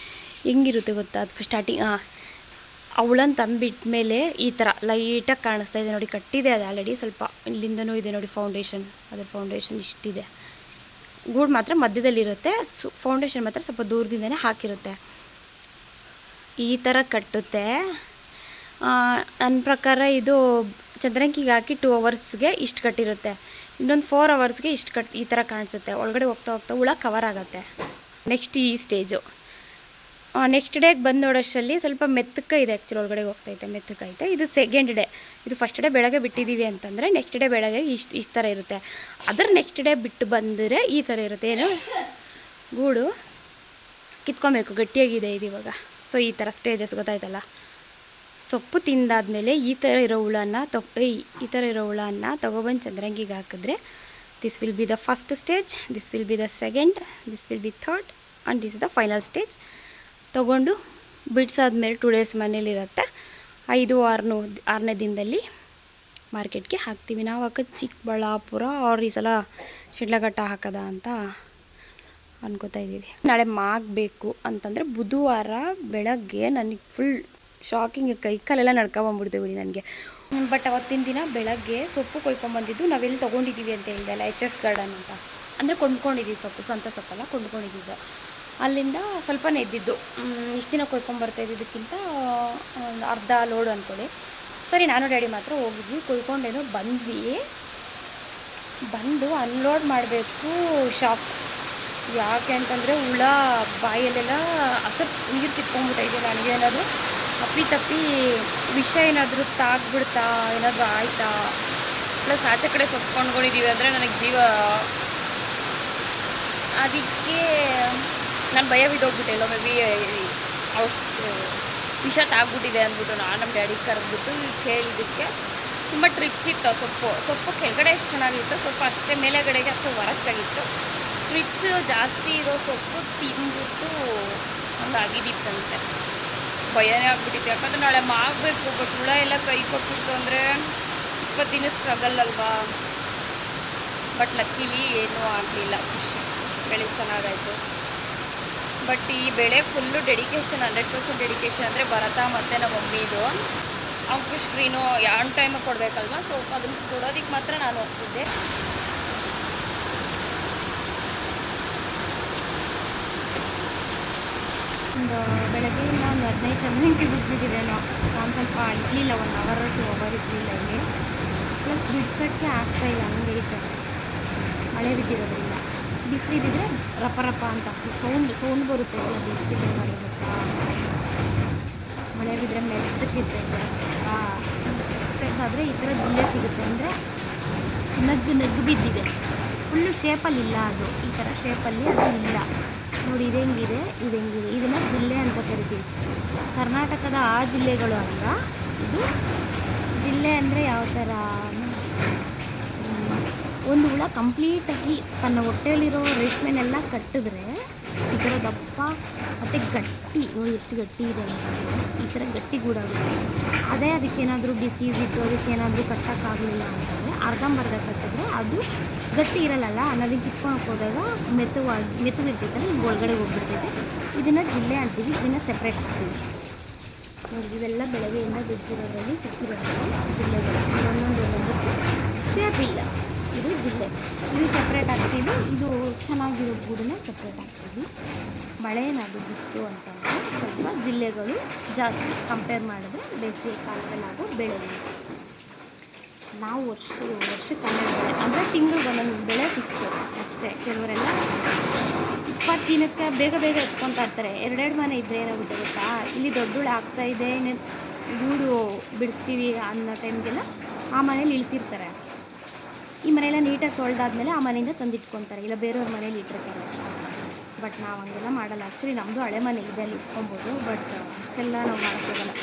ಹೆಂಗಿರುತ್ತೆ ಗೊತ್ತಾ. ಅದು ಸ್ಟಾರ್ಟಿಂಗ್ ಆ ಹುಳನ ತಂದುಬಿಟ್ಟ ಮೇಲೆ ಈ ಥರ ಲೈಟಾಗಿ ಕಾಣಿಸ್ತಾ ಇದೆ ನೋಡಿ. ಕಟ್ಟಿದೆ ಅದು ಆಲ್ರೆಡಿ. ಸ್ವಲ್ಪ ಇಲ್ಲಿಂದನೂ ಇದೆ ನೋಡಿ ಫೌಂಡೇಶನ್. ಅದರ ಫೌಂಡೇಶನ್ ಇಷ್ಟಿದೆ. ಗೂಡು ಮಾತ್ರ ಮಧ್ಯದಲ್ಲಿರುತ್ತೆ, ಫೌಂಡೇಶನ್ ಮಾತ್ರ ಸ್ವಲ್ಪ ದೂರದಿಂದನೇ ಹಾಕಿರುತ್ತೆ. ಈ ಥರ ಕಟ್ಟುತ್ತೆ. ನನ್ನ ಪ್ರಕಾರ ಇದು ಚಂದ್ರಂಗಿಗೆ ಹಾಕಿ 2 ಅವರ್ಸ್ಗೆ ಇಷ್ಟು ಕಟ್ಟಿರುತ್ತೆ. ಇನ್ನೊಂದು 4 ಅವರ್ಸ್ಗೆ ಇಷ್ಟು ಈ ಥರ ಕಾಣಿಸುತ್ತೆ. ಒಳಗಡೆ ಹೋಗ್ತಾ ಹುಳ ಕವರ್ ಆಗುತ್ತೆ. ನೆಕ್ಸ್ಟ್ ಈ ಸ್ಟೇಜು. ನೆಕ್ಸ್ಟ್ ಡೇಗೆ ಬಂದು ನೋಡೋಷ್ಟರಲ್ಲಿ ಸ್ವಲ್ಪ ಮೆತ್ತಕ್ಕೆ ಇದೆ. ಆ್ಯಕ್ಚುಲಿ ಒಳಗಡೆ ಹೋಗ್ತೈತೆ, ಮೆತ್ತಕ್ಕೈತೆ. ಇದು ಸೆಕೆಂಡ್ ಡೇ. ಇದು ಫಸ್ಟ್ ಡೇ ಬೆಳಗ್ಗೆ ಬಿಟ್ಟಿದ್ದೀವಿ ಅಂತಂದರೆ ನೆಕ್ಸ್ಟ್ ಡೇ ಬೆಳಗ್ಗೆ ಈ ಥರ ಇರುತ್ತೆ. ಅದರ ನೆಕ್ಸ್ಟ್ ಡೇ ಬಿಟ್ಟು ಬಂದರೆ ಈ ಥರ ಇರುತ್ತೆ. ಏನು ಗೂಡು ಕಿತ್ಕೊಬೇಕು, ಗಟ್ಟಿಯಾಗಿದೆ ಇದು ಇವಾಗ. ಸೊ ಈ ಥರ ಸ್ಟೇಜಸ್ ಗೊತ್ತಾಯ್ತಲ್ಲ. ಸೊಪ್ಪು ತಿಂದಾದ್ಮೇಲೆ ಈ ಥರ ಇರೋ ಹುಳನ ತೊಗೊಬಂದು ಚಂದ್ರಂಗಿಗೆ ಹಾಕಿದ್ರೆ this will be the first stage, this will be the second, this will be third and this is the final stage. ತೊಗೊಂಡು ಬಿಡಿಸಾದ್ಮೇಲೆ 2 ಡೇಸ್ ಮನೇಲಿರುತ್ತೆ. 5-6ನೇ ದಿನದಲ್ಲಿ ಮಾರ್ಕೆಟ್ಗೆ ಹಾಕ್ತೀವಿ. ನಾವು ಹಾಕೋದು ಚಿಕ್ಕಬಳ್ಳಾಪುರ. ಅವ್ರು ಈ ಸಲ ಶಿಡ್ಲಘಟ್ಟ ಹಾಕೋದ ಅಂತ ಅನ್ಕೋತಾ ಇದ್ದೀವಿ. ನಾಳೆ ಮಾಗಬೇಕು ಅಂತಂದರೆ ಬುಧವಾರ ಬೆಳಗ್ಗೆ ನನಗೆ ಫುಲ್ ಶಾಕಿಂಗ್, ಕೈ ಕಾಲೆಲ್ಲ ನಡ್ಕೊಂಬಂದ್ಬಿಡ್ತು ಬಿಡಿ ನನಗೆ. ಬಟ್ ಅವತ್ತಿನ ದಿನ ಬೆಳಗ್ಗೆ ಸೊಪ್ಪು ಕೊಯ್ಕೊಂಬಂದಿದ್ದು ನಾವೆಲ್ಲಿ ತೊಗೊಂಡಿದ್ದೀವಿ ಅಂತ ಹೇಳಿದೆ ಅಲ್ಲ, HS ಗಾರ್ಡನ್ ಅಂತ. ಅಂದರೆ ಕೊಂಡ್ಕೊಂಡಿದ್ದೀವಿ ಸೊಪ್ಪು, ಸ್ವಂತ ಸೊಪ್ಪಲ್ಲ ಕೊಂಡ್ಕೊಂಡಿದ್ದು. ಅಲ್ಲಿಂದ ಸ್ವಲ್ಪನೇ ಇದ್ದಿದ್ದು, ಇಷ್ಟು ದಿನ ಕೊಯ್ಕೊಂಬರ್ತಾ ಇದ್ದಿದ್ದಕ್ಕಿಂತ ಒಂದು ಅರ್ಧ ಲೋಡು ಅಂದ್ಕೊಳ್ಳಿ. ಸರಿ, ನಾನು ಡ್ಯಾಡಿ ಮಾತ್ರ ಹೋಗಿದ್ವಿ, ಕೊಯ್ಕೊಂಡೇನೋ ಬಂದ್ವಿ. ಬಂದು ಅನ್ಲೋಡ್ ಮಾಡಬೇಕು, ಶಾಕ್. ಯಾಕೆ ಅಂತಂದರೆ ಹುಳ ಬಾಯಲ್ಲೆಲ್ಲ ಹಸರು ನೀರು ಕಿತ್ಕೊಂಡ್ಬಿಟ್ಟೈತೆ. ನನಗೇನಾದರೂ ತಪ್ಪಿ ವಿಷ ಏನಾದರೂ ತಾಗ್ಬಿಡ್ತಾ, ಏನಾದರೂ ಆಯಿತಾ. ಪ್ಲಸ್ ಆಚೆ ಕಡೆ ಸೊಪ್ಪು ಕೊಂಡ್ಕೊಂಡಿದ್ದೀವಿ ಅಂದರೆ ನನಗೆ ಜೀವ, ಅದಕ್ಕೆ ನಾನು ಭಯ ಬಿದ್ದೋಗ್ಬಿಟ್ಟೆ. ಎಲ್ಲೋ ಮೇ ಬಿ ಅಷ್ಟು ವಿಷ ತಾಗ್ಬಿಟ್ಟಿದೆ ಅಂದ್ಬಿಟ್ಟು ನಾನು ನಮ್ಮ ಡ್ಯಾಡಿಗೆ ಕರೆದ್ಬಿಟ್ಟು ಕೇಳಿದ್ದಕ್ಕೆ ತುಂಬ ಟ್ರಿಕ್ಸ್ ಇತ್ತು. ಸೊಪ್ಪು ಕೆಳಗಡೆ ಎಷ್ಟು ಚೆನ್ನಾಗಿತ್ತು, ಸೊಪ್ಪು ಅಷ್ಟೇ ಮೇಲೆಗಡೆಗೆ ಅಷ್ಟು ವರಷ್ಟಾಗಿತ್ತು. ಟ್ರಿಕ್ಸ್ ಜಾಸ್ತಿ ಇರೋ ಸೊಪ್ಪು ತಿಂದ್ಬಿಟ್ಟು ಹಂಗಾಗಿದ್ದಿತ್ತಂತೆ. ಭಯನೇ ಆಗ್ಬಿಟ್ಟಿತ್ತು. ಯಾಕಂದರೆ ನಾಳೆ ಮಾಗಬೇಕು, ಬಟ್ ಹುಳ ಎಲ್ಲ ಕೈ ಕೊಟ್ಬಿಟ್ಟು ಅಂದರೆ 20 ದಿನ ಸ್ಟ್ರಗಲ್ ಅಲ್ವಾ. ಬಟ್ ಲಕ್ಕಿಲಿ ಏನೂ ಆಗಲಿಲ್ಲ, ಖುಷಿ. ಬೆಳೆ ಚೆನ್ನಾಗಾಯಿತು. ಬಟ್ ಈ ಬೆಳೆ ಫುಲ್ಲು ಡೆಡಿಕೇಶನ್, 100% ಡೆಡಿಕೇಶನ್. ಅಂದರೆ ಭರತ ಮತ್ತು ನಮ್ಮ ಮಮ್ಮಿದು ಅಂಕು ಸ್ಕ್ರೀನು ಯಾವ ಟೈಮಿಗೆ ಕೊಡಬೇಕಲ್ವ, ಸೊ ಅದನ್ನು ಕೊಡೋದಕ್ಕೆ ಮಾತ್ರ ನಾನು ಹೋಗ್ತಿದ್ದೆ. ಒಂದು ಬೆಳಗ್ಗೆ ನಾನು 15 ಚಂದ್ರಂಕಿ ಬಿಡ್ತಿದ್ದೀವೇನೋ. ನಾನು ಸ್ವಲ್ಪ ಇರಲಿಲ್ಲ, 1 hour 2 hour ಇರಲಿಲ್ಲ ಇಲ್ಲಿ. ಪ್ಲಸ್ ಬಿಡ್ಸೋಕ್ಕೆ ಆಗ್ತಾಯಿಲ್ಲ, ಹಂಗೆ ಐತೆ ಮಳೆ ಬಿದ್ದಿರೋದ್ರಿಂದ. ಬಿಸಿಲಿದ್ದಿದ್ರೆ ರಪ ರಪ ಅಂತ ಸೌಂಡ್ ಬರುತ್ತೆ. ಎಲ್ಲ ಬಿಸಿಲಿದೆ ಗೊತ್ತಾ, ಮಳೆ ಬಿದ್ದರೆ ಮೆತ್ತಕ್ಕಿರ್ತೈತೆ. ಆದರೆ ಈ ಥರ ಜಿಲ್ಲೆ ಸಿಗುತ್ತೆ, ಅಂದರೆ ನಗ್ಗು ಬಿದ್ದಿದೆ. ಫುಲ್ಲು ಶೇಪಲ್ಲಿ ಇಲ್ಲ, ಅದು ಈ ಥರ ಶೇಪಲ್ಲಿ ಅದು ಇಲ್ಲ ನೋಡಿ. ಇದೆಂಗಿದೆ, ಇದನ್ನು ಜಿಲ್ಲೆ ಅಂತ ಕರಿತೀವಿ. ಕರ್ನಾಟಕದ ಆ ಜಿಲ್ಲೆಗಳು ಅಲ್ಲ, ಇದು ಜಿಲ್ಲೆ ಅಂದರೆ ಯಾವ ಥರ, ಒಂದು ಹುಳ ಕಂಪ್ಲೀಟಾಗಿ ತನ್ನ ಹೊಟ್ಟೆಯಲ್ಲಿರೋ ರೇಷ್ಮೆನೆಲ್ಲ ಕಟ್ಟಿದ್ರೆ ಈ ಥರ ದಪ್ಪ ಮತ್ತು ಗಟ್ಟಿ, ನೋಡಿ ಎಷ್ಟು ಗಟ್ಟಿ ಇದೆ ಅಂತಂದರೆ ಈ ಥರ ಗಟ್ಟಿ ಗೂಡಾಗುತ್ತೆ. ಅದೇ ಅದಕ್ಕೇನಾದರೂ ಡಿಸೀಸ್ ಇತ್ತು, ಅದಕ್ಕೇನಾದರೂ ಕಟ್ಟೋಕ್ಕಾಗಲಿಲ್ಲ ಅಂತಂದರೆ ಅರ್ಧಂಬರ್ಧ ಕಟ್ಟಿದ್ರೆ ಅದು ಗಟ್ಟಿ ಇರಲ್ಲ, ಅನ್ನೋದನ್ನು ಕಿತ್ಕೊಳಕ್ಕೆ ಹೋದಾಗ ಮೆತ್ತಗಿರ್ತೈತಲ್ಲ, ಹಿಂಗೆ ಒಳಗಡೆ ಹೋಗ್ಬಿಡ್ತೈತೆ. ಇದನ್ನು ಜಿಲ್ಲೆ ಅಂತೀವಿ, ಇದನ್ನು ಸೆಪ್ರೇಟ್ ಹಾಕ್ತೀವಿ ನೋಡಿ. ಇವೆಲ್ಲ ಬೆಳಗ್ಗೆಯಿಂದ ಬಿಡಿಸಿರೋದ್ರಲ್ಲಿ ಸಿಕ್ಕಿರೋದ್ರಲ್ಲಿ ಜಿಲ್ಲೆಗಳು, ಒಂದೊಂದು ಶೇಪ್ ಇಲ್ಲ. ಇದು ಜಿಲ್ಲೆ, ಇದು ಸಪ್ರೇಟ್ ಹಾಕ್ತೀವಿ. ಇದು ಚೆನ್ನಾಗಿರೋ ಗೂಡನ್ನ ಸಪ್ರೇಟ್ ಹಾಕ್ತೀವಿ. ಮಳೆ ಏನಾದರೂ ಬಿತ್ತು ಅಂತಂದರೆ ಸ್ವಲ್ಪ ಜಿಲ್ಲೆಗಳು ಜಾಸ್ತಿ ಕಂಪೇರ್ ಮಾಡಿದ್ರೆ ಬೇಸಿಗೆ ಕಾಲದಲ್ಲಿ ಆಗೋ ಬೆಳೆಗಳು. ನಾವು ವರ್ಷಕ್ಕೆ 12 ಬೆಳೆ, ಅಂದರೆ ತಿಂಗಳಿಗೆ ಒಂದೊಂದು ಬೆಳೆ ಫಿಕ್ಸ್ ಅಷ್ಟೇ. ಕೆಲವರೆಲ್ಲ 20 ದಿನಕ್ಕೆ ಬೇಗ ಎತ್ಕೊತಾ ಇರ್ತಾರೆ. 2 ಮನೆ ಇದ್ದರೆ ಏನಾಗುತ್ತೆ ಗೊತ್ತಾ, ಇಲ್ಲಿ ದೊಡ್ಡ ಹುಳ ಆಗ್ತಾಯಿದೆ, ಗೂಡು ಬಿಡಿಸ್ತೀವಿ ಅನ್ನೋ ಟೈಮ್ಗೆಲ್ಲ ಆ ಮನೇಲಿ ಇಳ್ತಿರ್ತಾರೆ. ಈ ಮನೆಯೆಲ್ಲ ನೀಟಾಗಿ ತೊಳೆದಾದ್ಮೇಲೆ ಆ ಮನೆಯಿಂದ ತಂದಿಟ್ಕೊತಾರೆ, ಇಲ್ಲ ಬೇರೆಯವ್ರ ಮನೇಲಿ ಇಟ್ಟಿರ್ತಾರೆ. ಬಟ್ ನಾವು ಹಂಗೆಲ್ಲ ಮಾಡಲ್ಲ. ಆ್ಯಕ್ಚುಲಿ ನಮ್ಮದು ಹಳೆ ಮನೆ ಇದೆ, ಅಲ್ಲಿ ಇಟ್ಕೊಬೋದು. ಬಟ್ ಅಷ್ಟೆಲ್ಲ ನಾವು ಮಾಡೋಕ್ಕೋಗಲ್ಲ.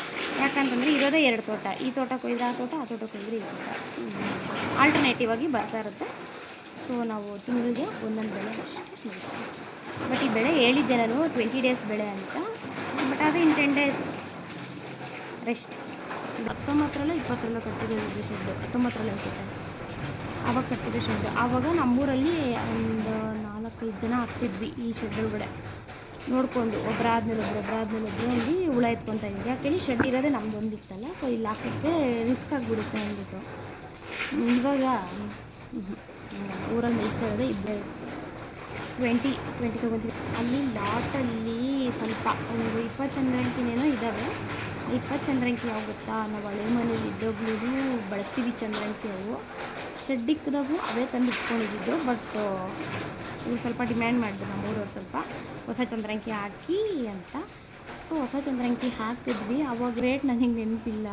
ಯಾಕಂತಂದರೆ ಇರೋದೇ 2 ತೋಟ, ಈ ತೋಟ ಕೊಯ್ದರೆ ಆ ತೋಟ ಕೊಯ್ದರೆ ಈ ತೋಟ, ಆಲ್ಟರ್ನೇಟಿವ್ ಆಗಿ ಬರ್ತಾ ಇರುತ್ತೆ. ಸೊ ನಾವು ತಿಂಗಳಿಗೆ ಒಂದೊಂದು ಬೆಳೆ ಅಷ್ಟೇ ಬೆಳೆಸ್ತೀವಿ. ಬಟ್ ಈ ಬೆಳೆ ಹೇಳಿದ್ದೆ ನಾನು 20 days ಬೆಳೆ ಅಂತ. ಬಟ್ ಅದು ಇನ್ 10 days ರೆಸ್ಟ್. 19 20 ಕಟ್ಟಿದ್ದು ಶೆಡ್ಡು, 19 ಅನಿಸುತ್ತೆ ಆವಾಗ ಕಟ್ಟಿದ ಶೆಡ್. ಆವಾಗ ನಮ್ಮೂರಲ್ಲಿ ಒಂದು 4-5 ಜನ ಆಗ್ತಿದ್ವಿ ಈ ಶೆಡ್ ಒಳಗಡೆ ನೋಡಿಕೊಂಡು, ಒಬ್ಬರಾದ್ಮೇಲೆ ಅಲ್ಲಿ ಹುಳ ಎತ್ಕೊತಾ ಇದ್ವಿ. ಯಾಕೇಳಿ ಶೆಡ್ ಇರೋದೇ ನಮ್ಮದೊಂದಿತ್ತಲ್ಲ, ಸೊ ಇಲ್ಲಿ ಹಾಕೋಕ್ಕೆ ರಿಸ್ಕ್ ಆಗಿಬಿಡುತ್ತೆ ಅಂದ್ಬಿಟ್ಟು. ಇವಾಗ ಊರಲ್ಲಿ ಮೇಯಿಸ್ತಾ ಇರೋದೇ ಇಬ್ಬರೇ, 20 ತೊಗೊತೀವಿ. ಅಲ್ಲಿ ಲಾಟಲ್ಲಿ ಸ್ವಲ್ಪ ಒಂದು 20 ಚಂದ್ರಂಕಿನೇನೋ ಇದ್ದಾವೆ. 20 ಚಂದ್ರಂಕಿ ಯಾವ ಗೊತ್ತಾ, ನಾವು ಹಳೆ ಮನೇಲಿ ಇದ್ದಾಗಲೂ ಬಳಸ್ತೀವಿ ಚಂದ್ರಂಕಿ. ಅವು ಶೆಡ್ಡಿಕ್ಕದಾಗೂ ಅವೇ ತಂದು ಇಟ್ಕೊಂಡಿದ್ದು. ಬಟ್ ಇವು ಸ್ವಲ್ಪ ಡಿಮ್ಯಾಂಡ್ ಮಾಡಿದ್ರು ನಮ್ಮೂರವ್ರು, ಸ್ವಲ್ಪ ಹೊಸ ಚಂದ್ರಂಕಿ ಹಾಕಿ ಅಂತ. ಸೊ ಹೊಸ ಚಂದ್ರಂಕಿ ಹಾಕ್ತಿದ್ವಿ. ಅವಾಗ ರೇಟ್ ನನಗೆ ನೆನಪಿಲ್ಲ,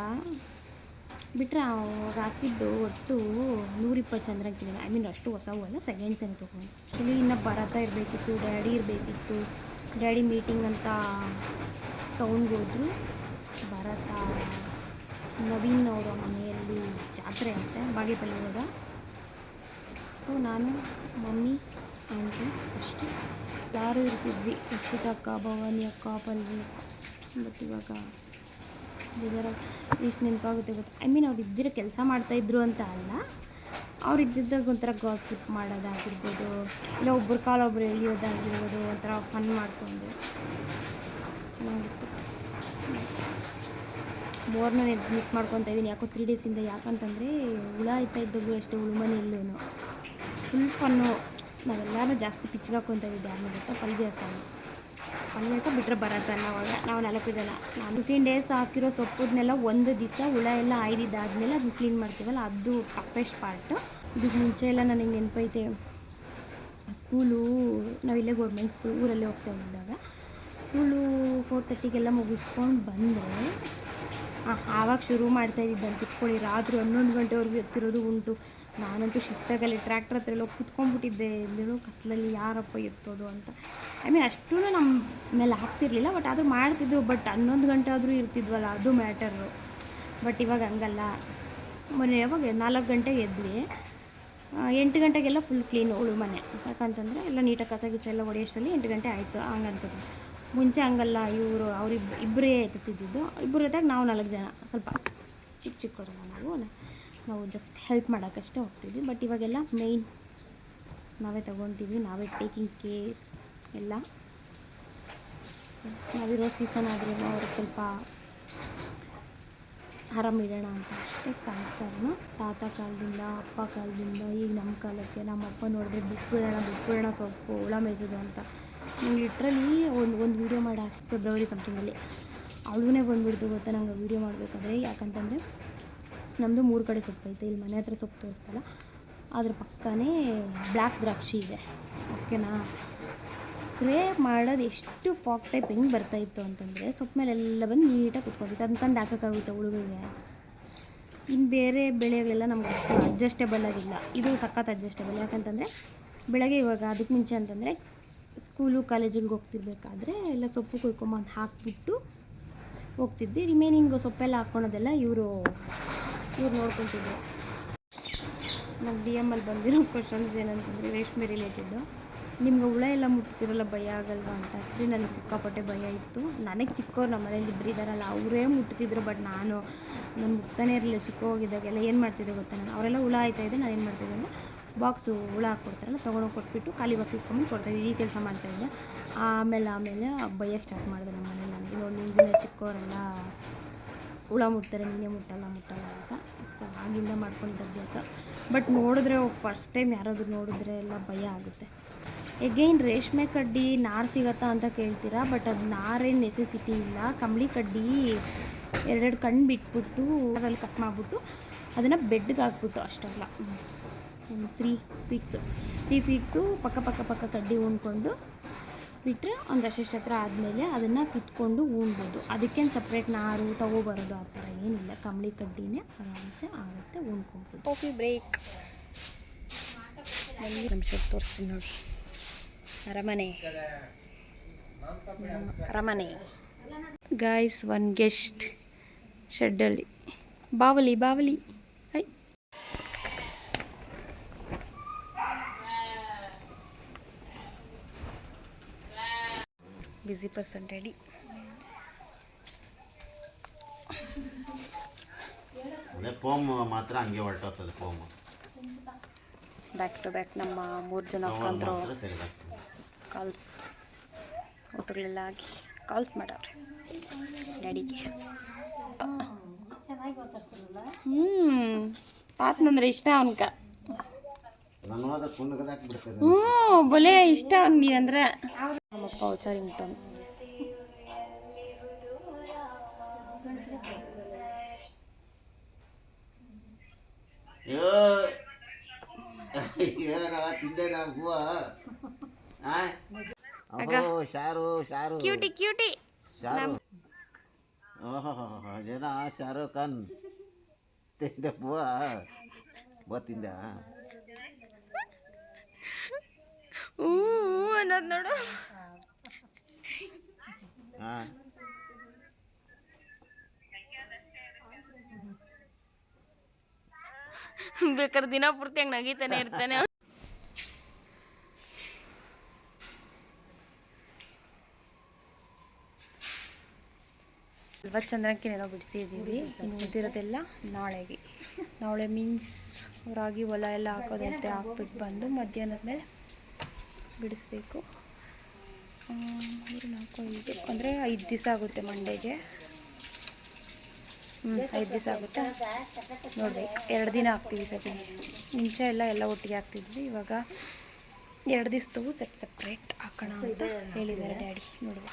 ಬಿಟ್ಟರೆ ಅವಾಗ ಹಾಕಿದ್ದು ಒಟ್ಟು 120 ಚಂದ್ರಂಕಿ. ಅಷ್ಟು ಹೊಸವು ಅಲ್ಲ, ಸೆಕೆಂಡ್ಸ್ ಏನು ತೊಗೊಂಡು. ಆ್ಯಕ್ಚುಲಿ ಇನ್ನು ಭರತ ಇರಬೇಕಿತ್ತು, ಡ್ಯಾಡಿ ಇರಬೇಕಿತ್ತು. ಡ್ಯಾಡಿ ಮೀಟಿಂಗ್ ಅಂತ ಟೌನ್ಗೆ ಹೋದ್ರು. ಭರತ ನವೀನ್ ಅವರ ಮನೆಯಲ್ಲಿ ಜಾತ್ರೆ ಅಂತೆ ಬಾಗೇಪಲ್ಲಿ ಇರೋದ. ಸೊ ನಾನು, ಮಮ್ಮಿ, ಆಂಟಿ ಅಷ್ಟೇ, ಯಾರು ಇರ್ತಿದ್ವಿ. ರಕ್ಷಿತ ಅಕ್ಕ, ಭವಾನಿ ಅಕ್ಕ, ಪಲ್ವಿ. ಬಟ್ ಇವಾಗ ಎಷ್ಟು ನೆನಪಾಗುತ್ತೆ ಗೊತ್ತಾ. ಅವ್ರು ಇದ್ದಿರೋ ಕೆಲಸ ಮಾಡ್ತಾಯಿದ್ರು ಅಂತ ಅಲ್ಲ, ಅವ್ರು ಇದ್ದಿದ್ದಾಗ ಒಂಥರ ಗಾಸಿಪ್ ಮಾಡೋದಾಗಿರ್ಬೋದು, ಇಲ್ಲ ಒಬ್ಬರು ಕಾಲೊಬ್ಬರು ಎಳಿಯೋದಾಗಿರ್ಬೋದು, ಒಂಥರ ಫನ್ ಮಾಡಿಕೊಂಡು ಚೆನ್ನಾಗಿತ್ತು. ಬೋರ್ನ ಮಿಸ್ ಮಾಡ್ಕೊತಾ ಇದ್ದೀನಿ ಯಾಕೋ 3 days. ಯಾಕಂತಂದರೆ ಹುಳ ಆಯ್ತಾ ಇದ್ದಾಗೂ ಅಷ್ಟೇ, ಉಳುಮನೆ ಇಲ್ಲೂ ಫುಲ್ ಫನ್ನು. ನಾವೆಲ್ಲರೂ ಜಾಸ್ತಿ ಪಿಚ್ಗಾಕೊಂತಿದ್ದೆ ಆಮೇಲೆ ಗೊತ್ತಾ ಪಲ್ಯಕ್ಕೆ ಬಿಟ್ಟರೆ ಬರತ್ತಲ್ಲ ಅವಾಗ ನಾವು 4 ಜನ. ನಾನು 15 ಡೇಸ್ ಹಾಕಿರೋ ಸೊಪ್ಪನ್ನೆಲ್ಲ ಒಂದು ದಿವಸ ಹುಳ ಎಲ್ಲ ಆಯ್ದಿದ್ದಾದಮೇಲೆ ಅದನ್ನ ಕ್ಲೀನ್ ಮಾಡ್ತೀವಲ್ಲ, ಅದು ಟಫೆಸ್ಟ್ ಪಾರ್ಟು. ಇದಕ್ಕೆ ಮುಂಚೆ ಎಲ್ಲ ನನಗೆ ನೆನಪೈತೆ, ಸ್ಕೂಲು ನಾವಿಲ್ಲೇ ಗೌರ್ಮೆಂಟ್ ಸ್ಕೂಲ್ ಊರಲ್ಲೇ ಹೋಗ್ತಾ ಇದ್ದಾಗ ಸ್ಕೂಲು 4:30ಗೆಲ್ಲ ಮುಗಿಸ್ಕೊಂಡು ಬಂದರೆ ಆವಾಗ ಶುರು ಮಾಡ್ತಾಯಿದ್ದಂತೆ ತಿಕ್ಕೊಳ್ಳಿ. ರಾತ್ರಿ 11 ಗಂಟೆವರೆಗೂ ಎತ್ತಿರೋದು ಉಂಟು. ನಾನಂತೂ ಶಿಸ್ತಾಗಲ್ಲಿ ಟ್ರ್ಯಾಕ್ಟರ್ ಹತ್ರ ಎಲ್ಲ ಕುತ್ಕೊಂಡ್ಬಿಟ್ಟಿದ್ದೆ, ಇಲ್ಲೇನೋ ಕತ್ಲಲ್ಲಿ ಯಾರಪ್ಪ ಎತ್ತೋದು ಅಂತ. ಐ ಮೀನ್ ಅಷ್ಟೂ ನಮ್ಮ ಮೇಲೆ ಹಾಕ್ತಿರ್ಲಿಲ್ಲ, ಬಟ್ ಆದರೂ ಮಾಡ್ತಿದ್ರು. ಬಟ್ 11 ಗಂಟೆ ಆದರೂ ಇರ್ತಿದ್ವಲ್ಲ, ಅದು ಮ್ಯಾಟರು. ಬಟ್ ಇವಾಗ ಹಂಗಲ್ಲ. ಮೊನ್ನೆ ಯಾವಾಗ 4 ಗಂಟೆಗೆ ಎದ್ವಿ, 8 ಗಂಟೆಗೆಲ್ಲ ಫುಲ್ ಕ್ಲೀನ್ ಉಳು ಮನೆ. ಯಾಕಂತಂದರೆ ಎಲ್ಲ ನೀಟಾಗಿ ಕಸ ಗಿಸ ಎಲ್ಲ ಹೊಡೆಯೋಷ್ಟರಲ್ಲಿ 8 ಗಂಟೆ ಆಯಿತು. ಹಂಗೆ ಅನ್ಕೋತೀನಿ. ಮುಂಚೆ ಹಂಗಲ್ಲ, ಇಬ್ಬರೇ ಎತ್ತುತ್ತಿದ್ದು. ಇಬ್ಬರು ಎತ್ತಾಗ ನಾವು 4 ಜನ, ಸ್ವಲ್ಪ ಚಿಕ್ಕ ಕೊಡೋಣ ನಾವು ಜಸ್ಟ್ ಹೆಲ್ಪ್ ಮಾಡೋಕ್ಕಷ್ಟೇ ಹೋಗ್ತಿದ್ವಿ. ಬಟ್ ಇವಾಗೆಲ್ಲ ಮೇಯ್ನ್ ನಾವೇ ತೊಗೊತೀವಿ, ನಾವೇ ಟೇಕಿಂಗ್ ಕೇರ್ ಎಲ್ಲ. ಸೊ ನಾವಿರೋ ದಿವಸನಾದ್ರೂ ಅವ್ರಿಗೆ ಸ್ವಲ್ಪ ಆರಾಮಿಡೋಣ ಅಂತ ಅಷ್ಟೇ ಕಾಯಿಸೋಣ. ತಾತ ಕಾಲದಿಂದ, ಅಪ್ಪ ಕಾಲದಿಂದ, ಈಗ ನಮ್ಮ ಕಾಲಕ್ಕೆ ನಮ್ಮಪ್ಪ ನೋಡಿದ್ರೆ ಬಿಟ್ಬಿಡೋಣ ಸೊಪ್ಪು ಹುಳ ಮೇಯಿಸೋದು ಅಂತ. ನಂಗೆ ಲಿಟ್ರಲಿ ಒಂದು ವೀಡಿಯೋ ಮಾಡಿ ಫೆಬ್ರವರಿ ಸಮಥಿಂಗಲ್ಲಿ ಅವಳೇ ಬಂದುಬಿಡ್ತು ಗೊತ್ತಾ ನಂಗೆ ವೀಡಿಯೋ ಮಾಡಬೇಕಾದ್ರೆ. ಯಾಕಂತಂದರೆ ನಮ್ಮದು 3 ಕಡೆ ಸೊಪ್ಪು ಐತೆ. ಇಲ್ಲಿ ಮನೆ ಹತ್ರ ಸೊಪ್ಪು ತೋರಿಸ್ತಲ್ಲ, ಅದ್ರ ಪಕ್ಕನೇ ಬ್ಲ್ಯಾಕ್ ದ್ರಾಕ್ಷಿ ಇದೆ, ಓಕೆನಾ. ಸ್ಪ್ರೇ ಮಾಡೋದು ಎಷ್ಟು ಫಾಗ್ ಟೈಪ್ ಹೆಂಗೆ ಬರ್ತಾಯಿತ್ತು ಅಂತಂದರೆ ಸೊಪ್ಪು ಮೇಲೆಲ್ಲ ಬಂದು ನೀಟಾಗಿ ಕುತ್ಕೊಂಡಿತ್ತು. ಅದನ್ನ ತಂದು ಹಾಕೋಕ್ಕಾಗುತ್ತೆ ಹುಳುಗಳಿಗೆ. ಇನ್ನು ಬೇರೆ ಬೆಳೆಗಳೆಲ್ಲ ನಮ್ಗೆ ಅಷ್ಟು ಅಡ್ಜಸ್ಟೇಬಲ್ ಆಗಿಲ್ಲ. ಇದು ಸಖತ್ ಅಡ್ಜಸ್ಟೇಬಲ್. ಯಾಕಂತಂದರೆ ಬೆಳಗ್ಗೆ ಇವಾಗ ಅದಕ್ಕೆ ಮುಂಚೆ ಅಂತಂದರೆ ಸ್ಕೂಲು ಕಾಲೇಜಿಗೆ ಹೋಗ್ತಿರ್ಬೇಕಾದ್ರೆ ಎಲ್ಲ ಸೊಪ್ಪು ಕುಯ್ಕೊಂಬಂದು ಹಾಕಿಬಿಟ್ಟು ಹೋಗ್ತಿದ್ದೆ. ರಿಮೈನಿಂಗ್ ಸೊಪ್ಪೆಲ್ಲ ಹಾಕ್ಕೊಳೋದೆಲ್ಲ ಇವರು ನೋಡ್ಕೊತಿದ್ರು. ನಂಗೆ DM ಅಲ್ಲಿ ಬಂದಿರೋ ಕ್ವಶನ್ಸ್ ಏನಂತಂದರೆ ರೇಷ್ಮೆ ರಿಲೇಟೆಡ್ಡು. ನಿಮ್ಗೆ ಹುಳ ಎಲ್ಲ ಮುಟ್ತಿರಲ್ಲ ಭಯ ಆಗಲ್ವಾ ಅಂತ. ಆ್ಯಕ್ಚುಲಿ ನನಗೆ ಸಿಕ್ಕಾಪಟ್ಟೆ ಭಯ ಇತ್ತು. ನನಗೆ ಚಿಕ್ಕವ್ರು ನಮ್ಮ ಮನೇಲಿ ಇಬ್ಬರು ಇದ್ದಾರಲ್ಲ, ಅವರೇ ಮುಟ್ತಿದ್ರು. ಬಟ್ ನಾನು ಮುಟ್ತಾನೆ ಇರಲಿಲ್ಲ. ಚಿಕ್ಕವಾಗಿದ್ದಾಗೆಲ್ಲ ಏನು ಮಾಡ್ತಿದ್ದೆ ಗೊತ್ತಾ, ನಾನು ಅವರೆಲ್ಲ ಹುಳ ಆಯ್ತಾಯಿದ್ದೆ, ನಾನು ಏನು ಮಾಡ್ತಿದ್ದೆ ಅಂದರೆ ಬಾಕ್ಸು ಹುಳ ಹಾಕ್ಕೊಡ್ತಾರಲ್ಲ ತೊಗೊಂಡೋಗಿ ಕೊಟ್ಬಿಟ್ಟು ಖಾಲಿ ಬಾಕ್ಸ್ ಇಸ್ಕೊಂಡ್ಬಂದು ಕೊಡ್ತಾಯಿದ್ದೆ. ಈ ಕೆಲಸ ಮಾಡ್ತಾಯಿದ್ದೆ. ಆಮೇಲೆ ಭಯಕ್ಕೆ ಸ್ಟಾರ್ಟ್ ಮಾಡಿದೆ ನಮ್ಮ ಮನೇಲಿ. ನನಗೆ ನೋಡಿ ನಿಂಗೆ ಚಿಕ್ಕವರೆಲ್ಲ ಹುಳ ಮುಟ್ತಾರೆ, ನೀನೇ ಮುಟ್ಟಲ್ಲ ಅಂತ. ಸೊ ಆಗಿಂದ ಮಾಡ್ಕೊಂಡಿದ್ದ ಅಭ್ಯಾಸ. ಬಟ್ ನೋಡಿದ್ರೆ ಫಸ್ಟ್ ಟೈಮ್ ಯಾರಾದರೂ ನೋಡಿದ್ರೆ ಎಲ್ಲ ಭಯ ಆಗುತ್ತೆ. ಎಗೈನ್ ರೇಷ್ಮೆ ಕಡ್ಡಿ ನಾರು ಸಿಗತ್ತಾ ಅಂತ ಕೇಳ್ತೀರಾ, ಬಟ್ ಅದು ನಾರೇನು ನೆಸೆಸಿಟಿ ಇಲ್ಲ. ಕಂಬಳಿ ಕಡ್ಡಿ 2 ಕಣ್ಣು ಬಿಟ್ಬಿಟ್ಟು ಅದರಲ್ಲಿ ಕಟ್ ಮಾಡಿಬಿಟ್ಟು ಅದನ್ನು ಬೆಡ್ಗೆ ಹಾಕ್ಬಿಟ್ಟು ಅಷ್ಟಲ್ಲ 3 ಫೀಟ್ಸು ಪಕ್ಕ ಕಡ್ಡಿ ಉಣ್ಕೊಂಡು ಬಿಟ್ಟರೆ ಒಂದು ಅಷ್ಟಿಷ್ಟು ಹತ್ರ ಆದಮೇಲೆ ಅದನ್ನು ಕಿತ್ಕೊಂಡು ಉಣ್ಬೋದು. ಅದಕ್ಕೇನು ಸಪ್ರೇಟ್ ನಾರು ತೊಗೊಬರೋದು ಆ ಥರ ಏನಿಲ್ಲ. ಕಂಬಳಿ ಕಡ್ಡಿನೇ ಆರಾಮ್ಸೆ ಆಗುತ್ತೆ, ಉಣ್ಕೊಬೋದು. Coffee break. ನಿಮಿಷ ತೋರಿಸ್ತೀನಿ ನೋಡಿ. ಅರಮನೆ ಗಾಯ್ಸ್. 1 ಗೆಸ್ಟ್ ಶೆಡ್ಡಲ್ಲಿ ಬಾವಲಿ ಹೈ. Busy person ready. ಮಾತ್ರ ಹಂಗೆ ಹೊರಟೋಗ್ತದೆ ಫೋಮ್. ಬ್ಯಾಕ್ ಟು ಬ್ಯಾಕ್ ನಮ್ಮ 3 ಜನ ಅಕ್ಕಂದ್ರು ಕಾಲ್ಸ್ ಊಟಗಳೆಲ್ಲ ಆಗಿ ಕಾಲ್ಸ್ ಮಾಡವ್ರೆ ಡ್ಯಾಡಿಗೆ. ಪಾತ್ನಂದ್ರೆ ಇಷ್ಟ ಅವನ್ಕ. ಬೊಲೆ ಇಷ್ಟ ಅವ್ನಿಗೆ ಅಂದ್ರೆ. ನಮ್ಮಪ್ಪ ಹುಷಾರಿ ಉಂಟು. ಕ್ಯೂಟಿ ಜನ ಶಾರುಖ್ ಖಾನ್ ತಿಂದೆ ಬುವ ತಿಂದ ಅನ್ನೋದು ನೋಡು. ಬೇಕಾದ್ರೆ ದಿನ ಪೂರ್ತಿ ಹಂಗೆ ನಗೀತಾನೆ ಇರ್ತಾನೆ. ಚಂದ್ರಕ್ಕಿನೇನೋ ಬಿಡಿಸಿದ್ದೀವಿ. ಇನ್ನು ಉಳಿದಿರೋದೆಲ್ಲ ನಾಳೆ ಮೀನ್ಸ್ ರಾಗಿ ಹೊಲ ಎಲ್ಲ ಹಾಕೋದಂತೆ ಹಾಕ್ಬಿಟ್ಟು ಬಂದು ಮಧ್ಯಾಹ್ನದ ಮೇಲೆ ಬಿಡಿಸ್ಬೇಕು. 3, 4, 5 ಅಂದರೆ 5 ದಿವಸ ಆಗುತ್ತೆ. ಮಂಡೇಗೆ 5 ದಿವಸ ಆಗುತ್ತೆ. ನೋಡ್ಬೇಕು, 2 ದಿನ ಹಾಕ್ತೀವಿ ಸತಿ. ಮುಂಚೆ ಎಲ್ಲ ಒಟ್ಟಿಗೆ ಹಾಕ್ತಿದ್ವಿ. ಇವಾಗ 2 ದಿವಸದವು ಸಪ್ರೇಟ್ ಹಾಕೋಣ ಅಂತ ಹೇಳಿದ್ದಾರೆ ಡ್ಯಾಡಿ. ನೋಡುವ.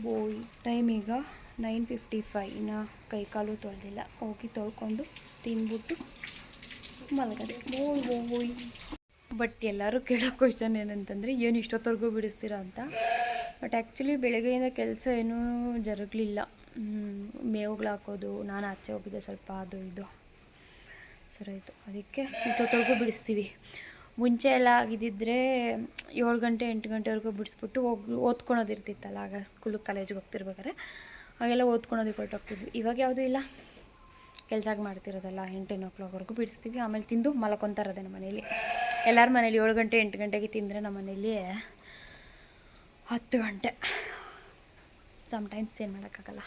ಬೋಯ್ ಟೈಮ್ ಈಗ 9:55. ಇನ್ನು ಕೈ ಕಾಲು ತೊಳೆದಿಲ್ಲ. ಹೋಗಿ ತೊಳ್ಕೊಂಡು ತಿಂದ್ಬಿಟ್ಟು ಮಲಗದೆ. ಬೋಯ್. ಬಟ್ ಎಲ್ಲರೂ ಕೇಳೋ ಕ್ವಶನ್ ಏನಂತಂದರೆ ಏನು ಇಷ್ಟೊತ್ತವರೆಗೂ ಬಿಡಿಸ್ತೀರಾ ಅಂತ. ಬಟ್ ಆ್ಯಕ್ಚುಲಿ ಬೆಳಗ್ಗೆಯಿಂದ ಕೆಲಸ ಏನೂ ಜರುಗಲಿಲ್ಲ. ಮೇವುಗಳು ಹಾಕೋದು, ನಾನು ಆಚೆ ಹೋಗಿದ್ದೆ ಸ್ವಲ್ಪ, ಅದು ಇದು ಸರಿ ಆಯಿತು. ಅದಕ್ಕೆ ಇಷ್ಟೊತ್ತವರೆಗೂ ಬಿಡಿಸ್ತೀವಿ. ಮುಂಚೆ ಎಲ್ಲ ಆಗಿದ್ದಿದ್ರೆ 7 ಗಂಟೆ 8 ಗಂಟೆವರೆಗೂ ಬಿಡಿಸ್ಬಿಟ್ಟು ಓದ್ಕೊಳೋದಿರ್ತಿತ್ತಲ್ಲ. ಆಗ ಕಾಲೇಜಿಗೆ ಹೋಗ್ತಿರ್ಬೇಕಾದ್ರೆ ಆಗೆಲ್ಲ ಓದ್ಕೊಳೋದಕ್ಕೆ ಹೊರಟೋಗ್ತಿದ್ವಿ. ಇವಾಗ ಯಾವುದೂ ಇಲ್ಲ, ಕೆಲಸ ಮಾಡ್ತಿರೋದಲ್ಲ. 8 o'clockವರೆಗೂ ಬಿಡಿಸ್ತೀವಿ. ಆಮೇಲೆ ತಿಂದು ಮಲ್ಕೊತಾರದೆ ನಮ್ಮ ಮನೇಲಿ. ಎಲ್ಲರ ಮನೇಲಿ 7 ಗಂಟೆ 8 ಗಂಟೆಗೆ ತಿಂದರೆ ನಮ್ಮ ಮನೇಲಿ 10 ಗಂಟೆ. ಸಮ್ಟೈಮ್ಸ್ ಏನು ಮಾಡೋಕ್ಕಾಗಲ್ಲ.